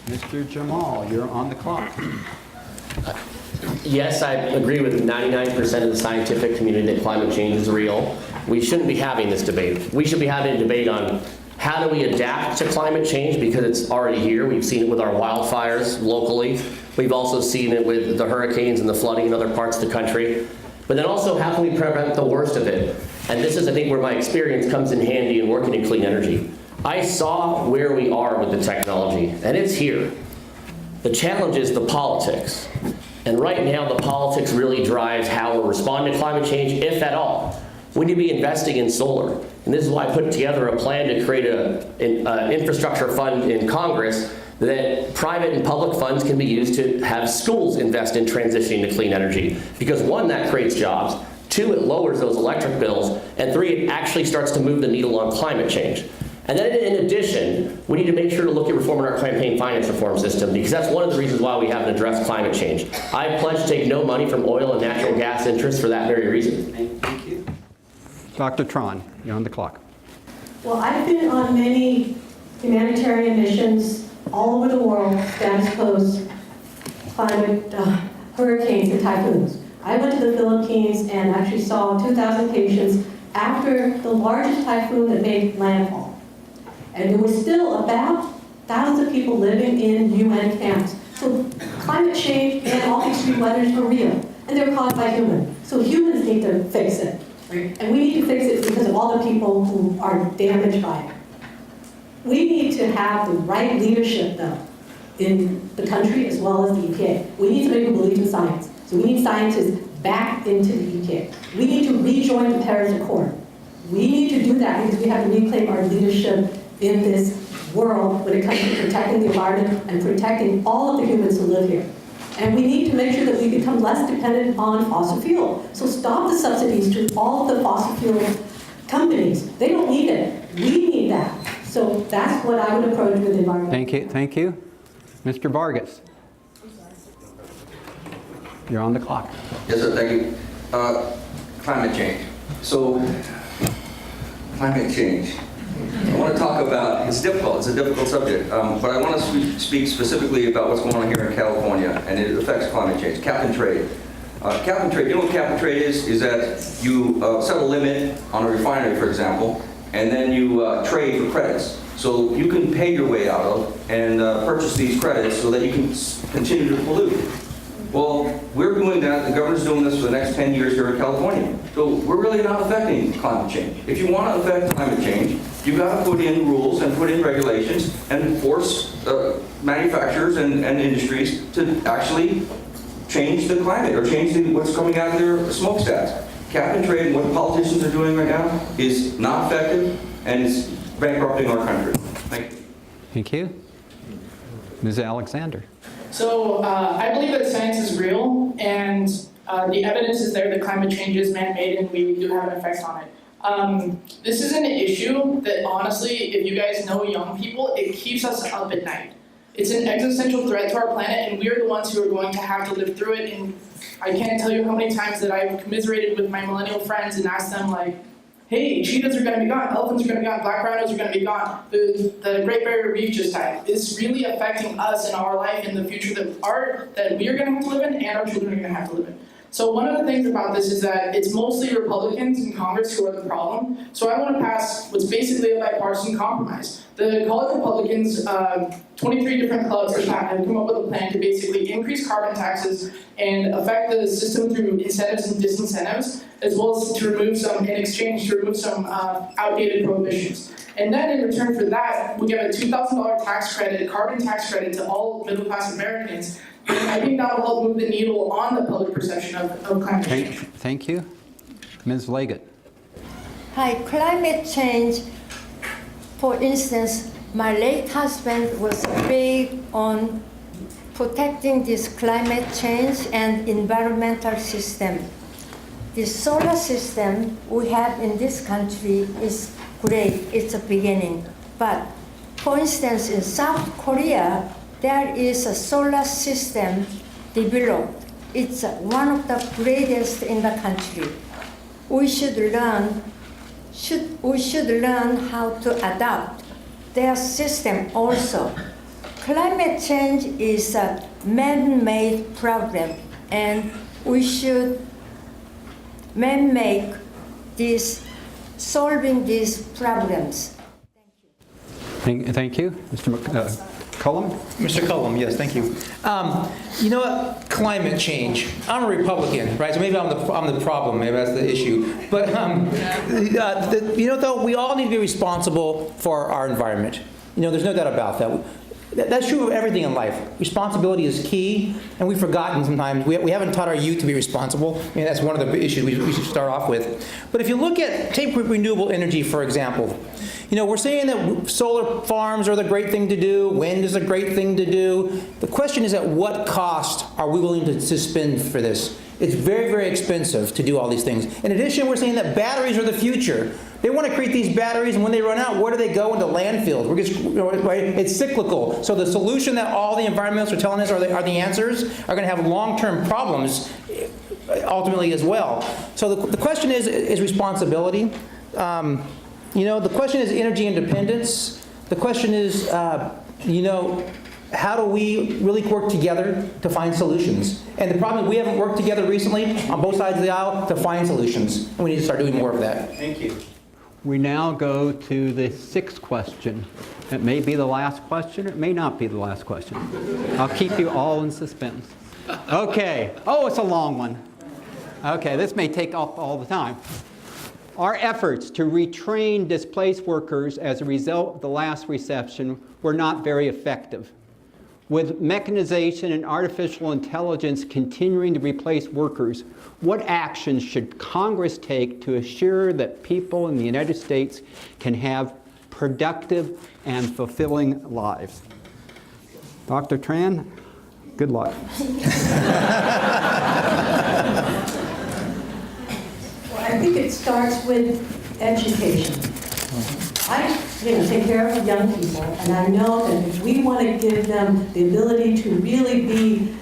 Mr. Jamal, you're on the clock. Yes, I agree with 99% of the scientific community that climate change is real. We shouldn't be having this debate. We should be having a debate on how do we adapt to climate change because it's already here. We've seen it with our wildfires locally. We've also seen it with the hurricanes and the flooding in other parts of the country. But then also, how can we prevent the worst of it? And this is, I think, where my experience comes in handy in working in clean energy. I saw where we are with the technology, and it's here. The challenge is the politics. And right now, the politics really drives how we're responding to climate change, if at all. We need to be investing in solar. And this is why I put together a plan to create an infrastructure fund in Congress that private and public funds can be used to have schools invest in transitioning to clean energy. Because 1, that creates jobs. 2, it lowers those electric bills. And 3, it actually starts to move the needle on climate change. And then in addition, we need to make sure to look at reforming our campaign finance reform system because that's one of the reasons why we haven't addressed climate change. I pledge to take no money from oil and natural gas interests for that very reason. Thank you. Dr. Tron, you're on the clock. Well, I've been on many humanitarian missions all over the world that expose climate, hurricanes and typhoons. I went to the Philippines and actually saw 2,000 patients after the largest typhoon that made landfall. And there were still about thousands of people living in UN camps. So climate change and all extreme weathers are real, and they're caused by humans. So humans need to fix it, right? And we need to fix it because of all the people who are damaged by it. We need to have the right leadership, though, in the country as well as the EPA. We need to make people believe in science. So we need scientists back into the EPA. We need to rejoin the Paris Accord. We need to do that because we have to reclaim our leadership in this world when it comes to protecting the environment and protecting all of the humans who live here. And we need to make sure that we become less dependent on fossil fuel. So stop the subsidies to all of the fossil fuel companies. They don't need it. We need that. So that's what I would approach with the environment. Thank you. Thank you. Mr. Vargas. You're on the clock. Yes, sir, thank you. Climate change. So, climate change. I want to talk about, it's difficult, it's a difficult subject, but I want to speak specifically about what's going on here in California, and it affects climate change. Cap and trade. Cap and trade, you know what cap and trade is? Is that you set a limit on a refinery, for example, and then you trade for credits. So you can pay your way out of and purchase these credits so that you can continue to pollute. Well, we're doing that, the governor's doing this for the next 10 years here in California. So we're really not affecting climate change. If you want to affect climate change, you've got to put in rules and put in regulations and force manufacturers and industries to actually change the climate or change what's coming out of their smokestacks. Cap and trade and what politicians are doing right now is not effective and it's bankrupting our country. Thank you. Thank you. Ms. Alexander. So I believe that science is real, and the evidence is there that climate change is man-made and we do have an effect on it. This is an issue that honestly, if you guys know young people, it keeps us up at night. It's an existential threat to our planet, and we are the ones who are going to have to live through it. And I can't tell you how many times that I've commiserated with my millennial friends and asked them, like, hey, cheetahs are going to be gone, elephants are going to be gone, black rhinos are going to be gone, the Great Barrier Reef just died. It's really affecting us in our life and the future that we are going to have to live in and our children are going to have to live in. So one of the things about this is that it's mostly Republicans in Congress who are the problem. So I want to pass what's basically a bipartisan compromise. The college Republicans, 23 different clubs have come up with a plan to basically increase carbon taxes and affect the system through incentives and disincentives, as well as to remove some, in exchange, to remove some outdated prohibitions. And then in return for that, we give a $2,000 tax credit, carbon tax credit to all middle-class Americans. And I think that will help move the needle on the public perception of climate change. Thank you. Ms. Leggett. Hi, climate change. For instance, my late husband was big on protecting this climate change and environmental system. The solar system we have in this country is great, it's a beginning. But for instance, in South Korea, there is a solar system developed. It's one of the greatest in the country. We should learn how to adapt their system also. Climate change is a man-made problem, and we should man-make solving these problems. Thank you. Mr. Cullum? Mr. Cullum, yes, thank you. You know what? Climate change. I'm a Republican, right? So maybe I'm the problem. Maybe that's the issue. But you know, though, we all need to be responsible for our environment. You know, there's no doubt about that. That's true of everything in life. Responsibility is key, and we've forgotten sometimes. We haven't taught our youth to be responsible. I mean, that's one of the issues we should start off with. But if you look at, take renewable energy, for example. You know, we're saying that solar farms are the great thing to do, wind is a great thing to do. The question is, at what cost are we willing to spend for this? It's very, very expensive to do all these things. In addition, we're saying that batteries are the future. They want to create these batteries, and when they run out, where do they go? Into landfills. We're just, right? It's cyclical. So the solution that all the environmentalists are telling us are the answers are going to have long-term problems ultimately as well. So the question is responsibility. You know, the question is energy independence. The question is, you know, how do we really work together to find solutions? And the problem is we haven't worked together recently on both sides of the aisle to find solutions. And we need to start doing more of that. Thank you. We now go to the sixth question. It may be the last question, or it may not be the last question. I'll keep you all in suspense. Okay. Oh, it's a long one. Okay, this may take up all the time. Our efforts to retrain displaced workers as a result of the last recession were not very effective. With mechanization and artificial intelligence continuing to replace workers, what actions should Congress take to assure that people in the United States can have productive and fulfilling lives? Dr. Tran, good luck. I think it starts with education. I take care of young people. And I know that if we want to give them the ability to really be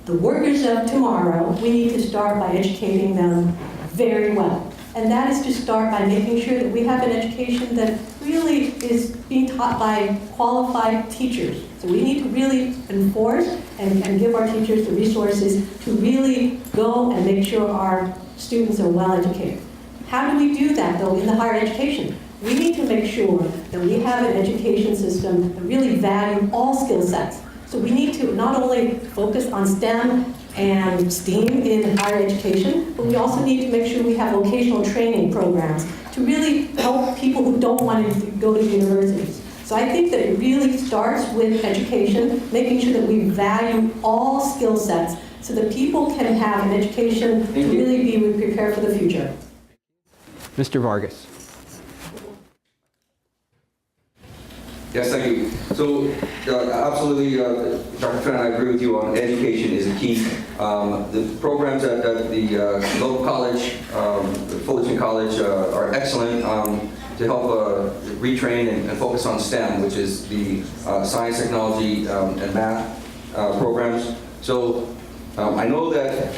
the workers of tomorrow, we need to start by educating them very well. And that is to start by making sure that we have an education that really is being taught by qualified teachers. So we need to really enforce and give our teachers the resources to really go and make sure our students are well educated. How do we do that, though, in the higher education? We need to make sure that we have an education system that really values all skill sets. So we need to not only focus on STEM and STEAM in higher education, but we also need to make sure we have vocational training programs to really help people who don't want to go to universities. So I think that it really starts with education, making sure that we value all skill sets so that people can have an education to really be prepared for the future. Mr. Vargas. Yes, thank you. So, absolutely, Dr. Tran, I agree with you on education is a key. The programs at the local college, Fullerton College, are excellent to help retrain and focus on STEM, which is the science, technology, and math programs. So, I know that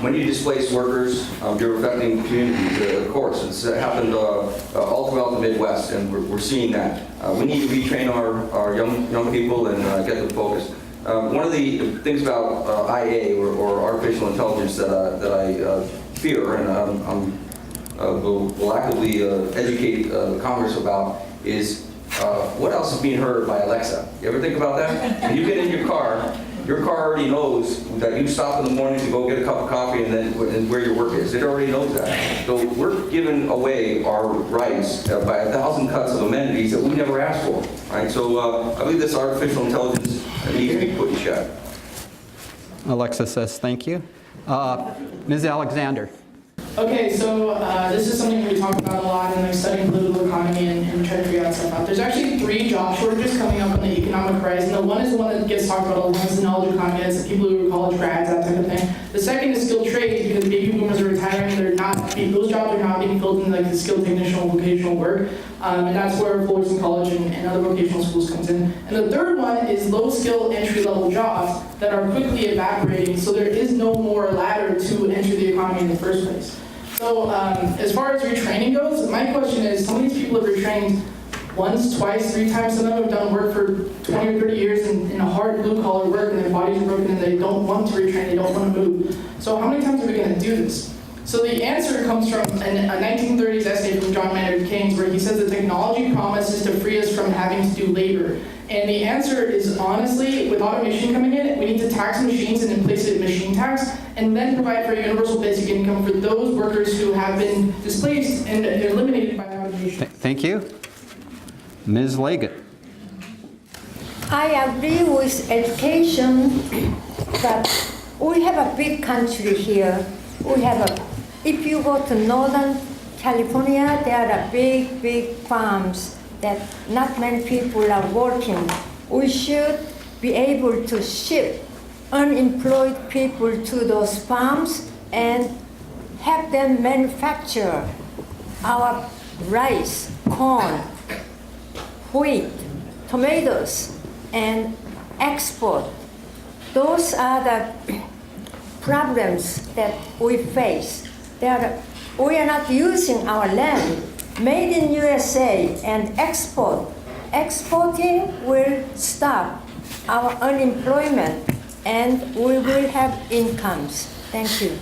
when you displace workers, you're affecting communities, of course. It's happened all throughout the Midwest, and we're seeing that. We need to retrain our young people and get them focused. One of the things about IA, or artificial intelligence, that I fear, and will actively educate Congress about, is what else is being heard by Alexa? You ever think about that? When you get in your car already knows that you stop in the morning to go get a cup of coffee and where your work is. It already knows that. So we're giving away our rights by 1,000 cuts of amenities that we never asked for. Right? So I believe this artificial intelligence needs to be put in check. Alexa says thank you. Ms. Alexander. Okay, so this is something we talk about a lot in studying political economy and trying to figure out stuff out. There's actually 3 job shortages coming up on the economic horizon. The one is the one that gets talked about a lot, is the knowledge economy. That's the people who are college grads, that type of thing. The second is skilled trades, because baby boomers are retiring. Those jobs are not being filled in like the skilled technician or vocational work. And that's where Fullerton College and other vocational schools comes in. And the third one is low-skill entry-level jobs that are quickly evaporating, so there is no more ladder to enter the economy in the first place. So as far as retraining goes, my question is, some of these people have retrained once, twice, 3 times. Some of them have done work for 20 or 30 years in a hard blue-collar work, and their bodies are broken, and they don't want to retrain, they don't want to move. So how many times are we going to do this? So the answer comes from a 1930s essay from John Maynard Keynes, where he says the technology promises to free us from having to do labor. And the answer is, honestly, with automation coming in, we need to tax machines and replace it with machine tax, and then provide for a universal basic income for those workers who have been displaced and eliminated by automation. Thank you. Ms. Leggett. I agree with education, but we have a big country here. If you go to Northern California, there are big, big farms that not many people are working. We should be able to ship unemployed people to those farms and have them manufacture our rice, corn, wheat, tomatoes, and export. Those are the problems that we face. We are not using our land. Made in USA and exporting will stop our unemployment, and we will have incomes. Thank you.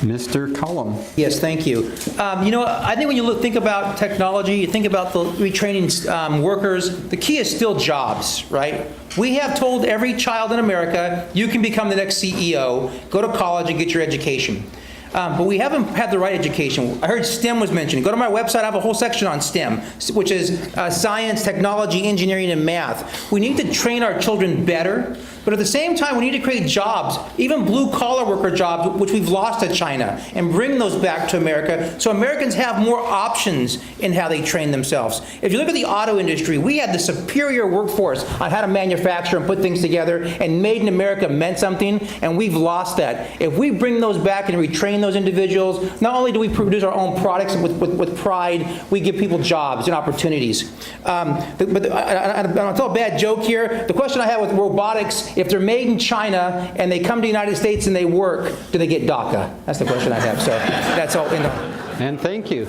Mr. Cullum. Yes, thank you. I think when you think about technology, you think about the retraining workers, the key is still jobs, right? We have told every child in America, you can become the next CEO, go to college and get your education. But we haven't had the right education. I heard STEM was mentioned. Go to my website, I have a whole section on STEM, which is science, technology, engineering, and math. We need to train our children better But at the same time, we need to create jobs, even blue-collar worker jobs, which we've lost to China, and bring those back to America so Americans have more options in how they train themselves. If you look at the auto industry, we had the superior workforce on how to manufacture and put things together, and Made in America meant something, and we've lost that. If we bring those back and retrain those individuals, not only do we produce our own products with pride, we give people jobs and opportunities. But I'll tell a bad joke here. The question I have with robotics, if they're made in China and they come to the United States and they work, do they get DACA? That's the question I have. So that's all. And thank you.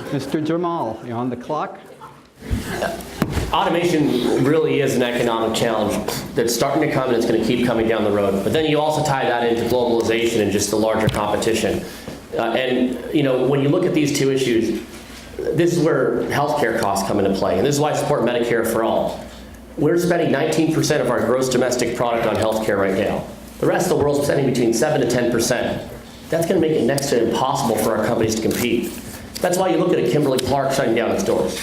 Mr. Jamal, you're on the clock. Automation really is an economic challenge that's starting to come and it's going to keep coming down the road. But then you also tie that into globalization and just the larger competition. And you know, when you look at these two issues, this is where healthcare costs come into play. And this is why I support Medicare for all. We're spending 19% of our gross domestic product on healthcare right now. The rest of the world's spending between 7 to 10%. That's going to make it next to impossible for our companies to compete. That's why you look at a Kimberly-Clark shutting down its doors.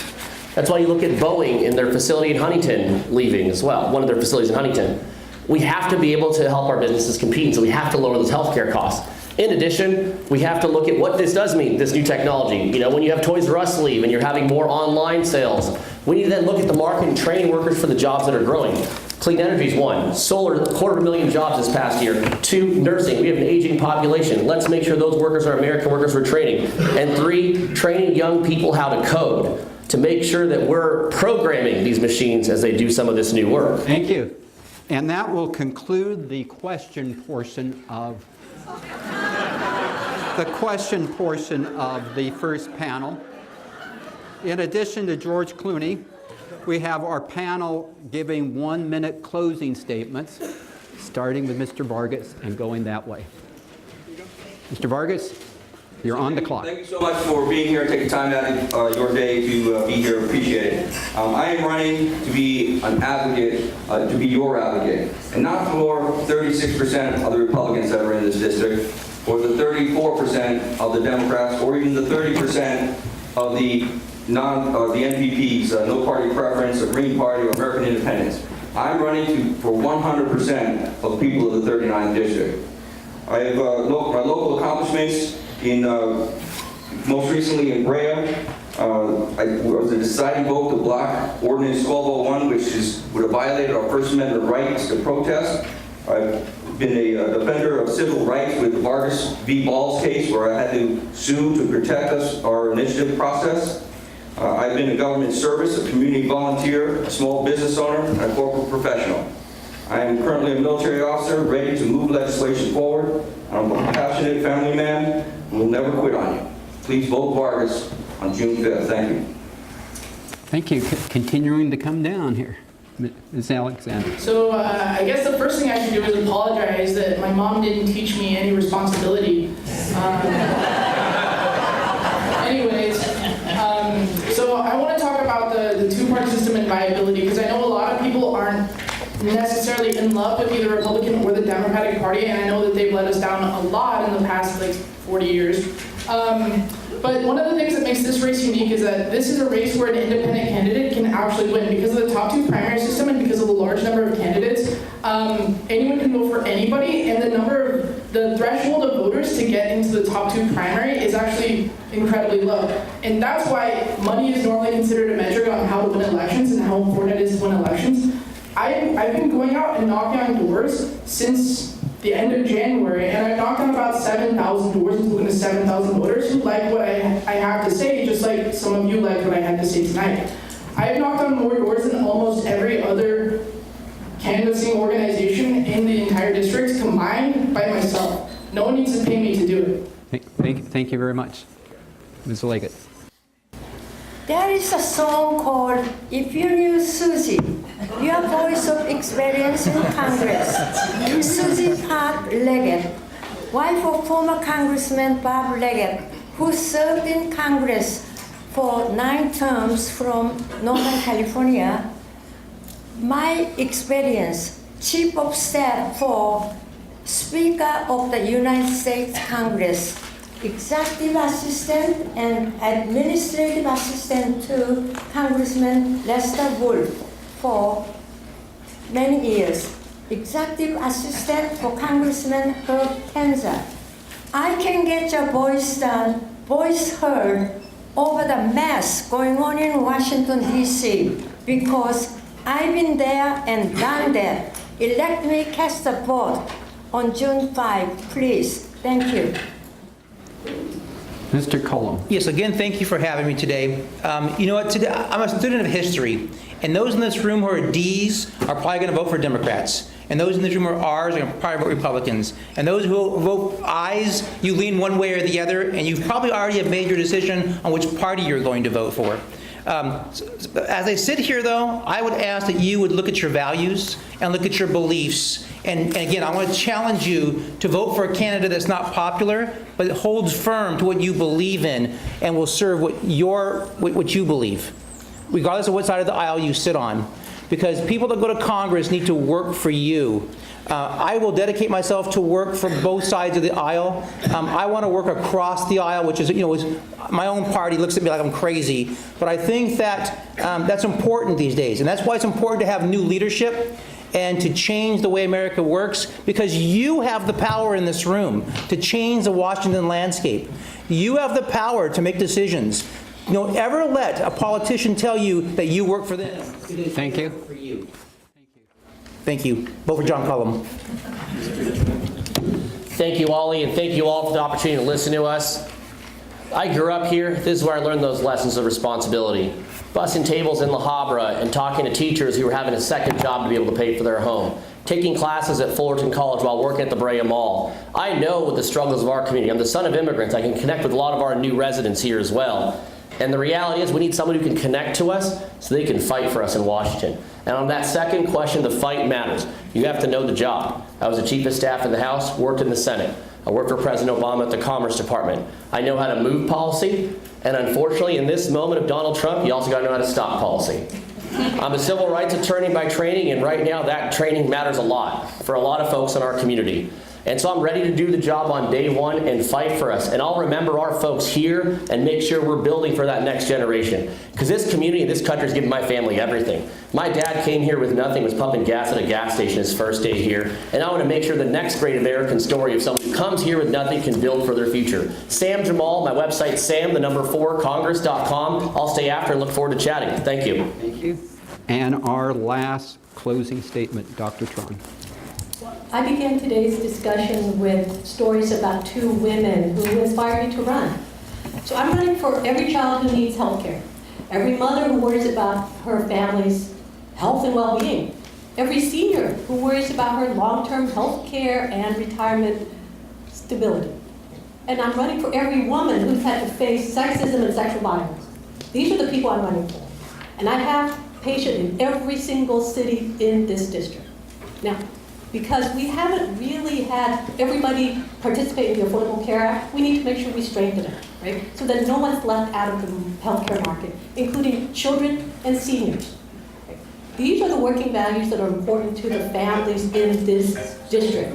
That's why you look at Boeing in their facility in Huntington leaving as well, one of their facilities in Huntington. We have to be able to help our businesses compete, so we have to lower those healthcare costs. In addition, we have to look at what this does mean, this new technology. You know, when you have Toys R Us leave and you're having more online sales, we need to then look at the market and train workers for the jobs that are growing. Clean energy is one. Solar, 250,000 jobs this past year. 2, nursing. We have an aging population. Let's make sure those workers are American workers we're training. And 3, training young people how to code to make sure that we're programming these machines as they do some of this new work. Thank you. And that will conclude the question portion of the first panel. In addition to George Clooney, we have our panel giving 1-minute closing statements, starting with Mr. Vargas and going that way. Mr. Vargas, you're on the clock. Thank you so much for being here and taking time out of your day to be here. Appreciate it. I am running to be an advocate, to be your advocate, and not for 36% of the Republicans that are in this district, or the 34% of the Democrats, or even the 30% of the NPPs, no party preference, the Green Party, or American Independence. I'm running for 100% of the people of the 39th district. I have my local accomplishments in most recently in Brea. I was a deciding vote to block Ordinance 1201, which would have violated our First Amendment rights to protest. I've been a defender of civil rights with the Vargas v. Balls case, where I had to sue to protect our initiative process. I've been in government service, a community volunteer, a small business owner, and a corporate professional. I am currently a military officer ready to move legislation forward. I'm a passionate family man and will never quit on you. Please vote Vargas on June 5th. Thank you. Thank you. Continuing to come down here. Ms. Alexander. So I guess the first thing I should do is apologize that my mom didn't teach me any responsibility. Anyways, so I want to talk about the two-party system and viability, because I know a lot of people aren't necessarily in love with either Republican or the Democratic Party, and I know that they've let us down a lot in the past 40 years. But one of the things that makes this race unique is that this is a race where an independent candidate can actually win. Because of the top 2 primary system and because of the large number of candidates, anyone can vote for anybody, and the threshold of voters to get into the top 2 primary is actually incredibly low. And that's why money is normally considered a measure on how to win elections and how important it is to win elections. I've been going out and knocking on doors since the end of January, and I've knocked on about 7,000 doors and spoken to 7,000 voters who like what I have to say, just like some of you like what I had to say tonight. I've knocked on more doors than almost every other canvassing organization in the entire district combined by myself. No one needs to pay me to do it. Thank you very much. Ms. Leggett. There is a song called If You Knew Susie, Your Voice of Experience in Congress. Susie Park Leggett, wife of former Congressman Bob Leggett, who served in Congress for 9 terms from Northern California. My experience, Chief of Staff for Speaker of the United States Congress, Executive Assistant and Administrative Assistant to Congressman Lester Wolf for many years. Executive Assistant for Congressman Herb Kenza. I can get your voice heard over the mess going on in Washington, D.C. because I've been there and done that. Elect me, cast a vote on June 5, please. Thank you. Mr. Cullum. Yes, again, thank you for having me today. You know what, today, I'm a student of history, and those in this room who are Ds are probably going to vote for Democrats. And those in this room who are Rs are going to probably vote Republicans. And those who vote Is, you lean one way or the other, and you probably already have made your decision on which party you're going to vote for. As I sit here, though, I would ask that you would look at your values and look at your beliefs. And again, I want to challenge you to vote for a candidate that's not popular, but holds firm to what you believe in and will serve what you believe, regardless of what side of the aisle you sit on. Because people that go to Congress need to work for you. I will dedicate myself to work for both sides of the aisle. I want to work across the aisle, which is, my own party looks at me like I'm crazy. But I think that that's important these days. And that's why it's important to have new leadership and to change the way America works, because you have the power in this room to change the Washington landscape. You have the power to make decisions. Don't ever let a politician tell you that you work for them. Thank you. For you. Thank you. Vote for John Cullum. Thank you, OLLI, and thank you all for the opportunity to listen to us. I grew up here. This is where I learned those lessons of responsibility. Bussing tables in La Habra and talking to teachers who were having a second job to be able to pay for their home. Taking classes at Fullerton College while working at the Brea Mall. I know the struggles of our community. I'm the son of immigrants. I can connect with a lot of our new residents here as well. And the reality is we need someone who can connect to us so they can fight for us in Washington. And on that second question, the fight matters. You have to know the job. I was the chief of staff in the House, worked in the Senate. I worked for President Obama at the Commerce Department. I know how to move policy, and unfortunately, in this moment of Donald Trump, you also got to know how to stop policy. I'm a civil rights attorney by training, and right now that training matters a lot for a lot of folks in our community. And so I'm ready to do the job on day one and fight for us. And I'll remember our folks here and make sure we're building for that next generation. Because this community and this country has given my family everything. My dad came here with nothing, was pumping gas at a gas station his first day here. And I want to make sure the next great American story of someone who comes here with nothing can build for their future. Sam Jamal, my website, sam4congress.com. I'll stay after and look forward to chatting. Thank you. Thank you. And our last closing statement, Dr. Tron. I began today's discussion with stories about two women who inspired me to run. So I'm running for every child who needs health care, every mother who worries about her family's health and well-being, every senior who worries about her long-term health care and retirement stability. And I'm running for every woman who's had to face sexism and sexual violence. These are the people I'm running for. And I have patients in every single city in this district. Now, because we haven't really had everybody participate in the Affordable Care Act, we need to make sure we strengthen it, right? So that no one's left out of the healthcare market, including children and seniors. Right? These are the working values that are important to the families in this district.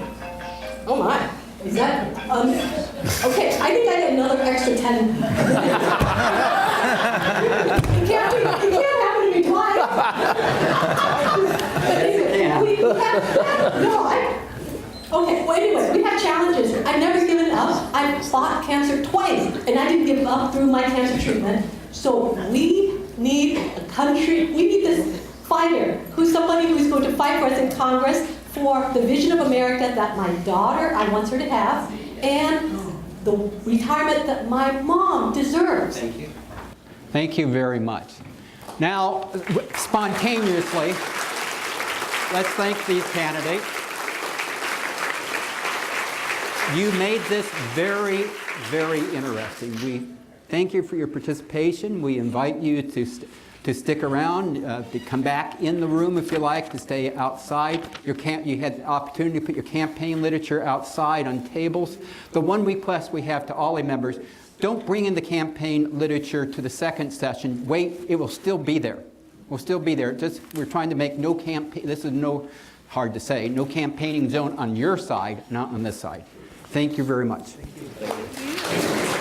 Oh my, is that, okay, I think I get another extra 10. It can't happen to me twice. Okay, well anyway, we have challenges. I've never given up. I've fought cancer twice, and I didn't give up through my cancer treatment. So we need a country, we need this fighter, who's somebody who's going to fight for us in Congress for the vision of America that my daughter, I want her to have, and the retirement that my mom deserves. Thank you. Thank you very much. Now, spontaneously, let's thank these candidates. You made this very, very interesting. We thank you for your participation. We invite you to stick around, to come back in the room if you like, to stay outside. You had the opportunity to put your campaign literature outside on tables. The one request we have to OLLI members, don't bring in the campaign literature to the second session. Wait, it will still be there. We'll still be there. We're trying to make no campaign, this is hard to say, no campaigning zone on your side, not on this side. Thank you very much. Thank you.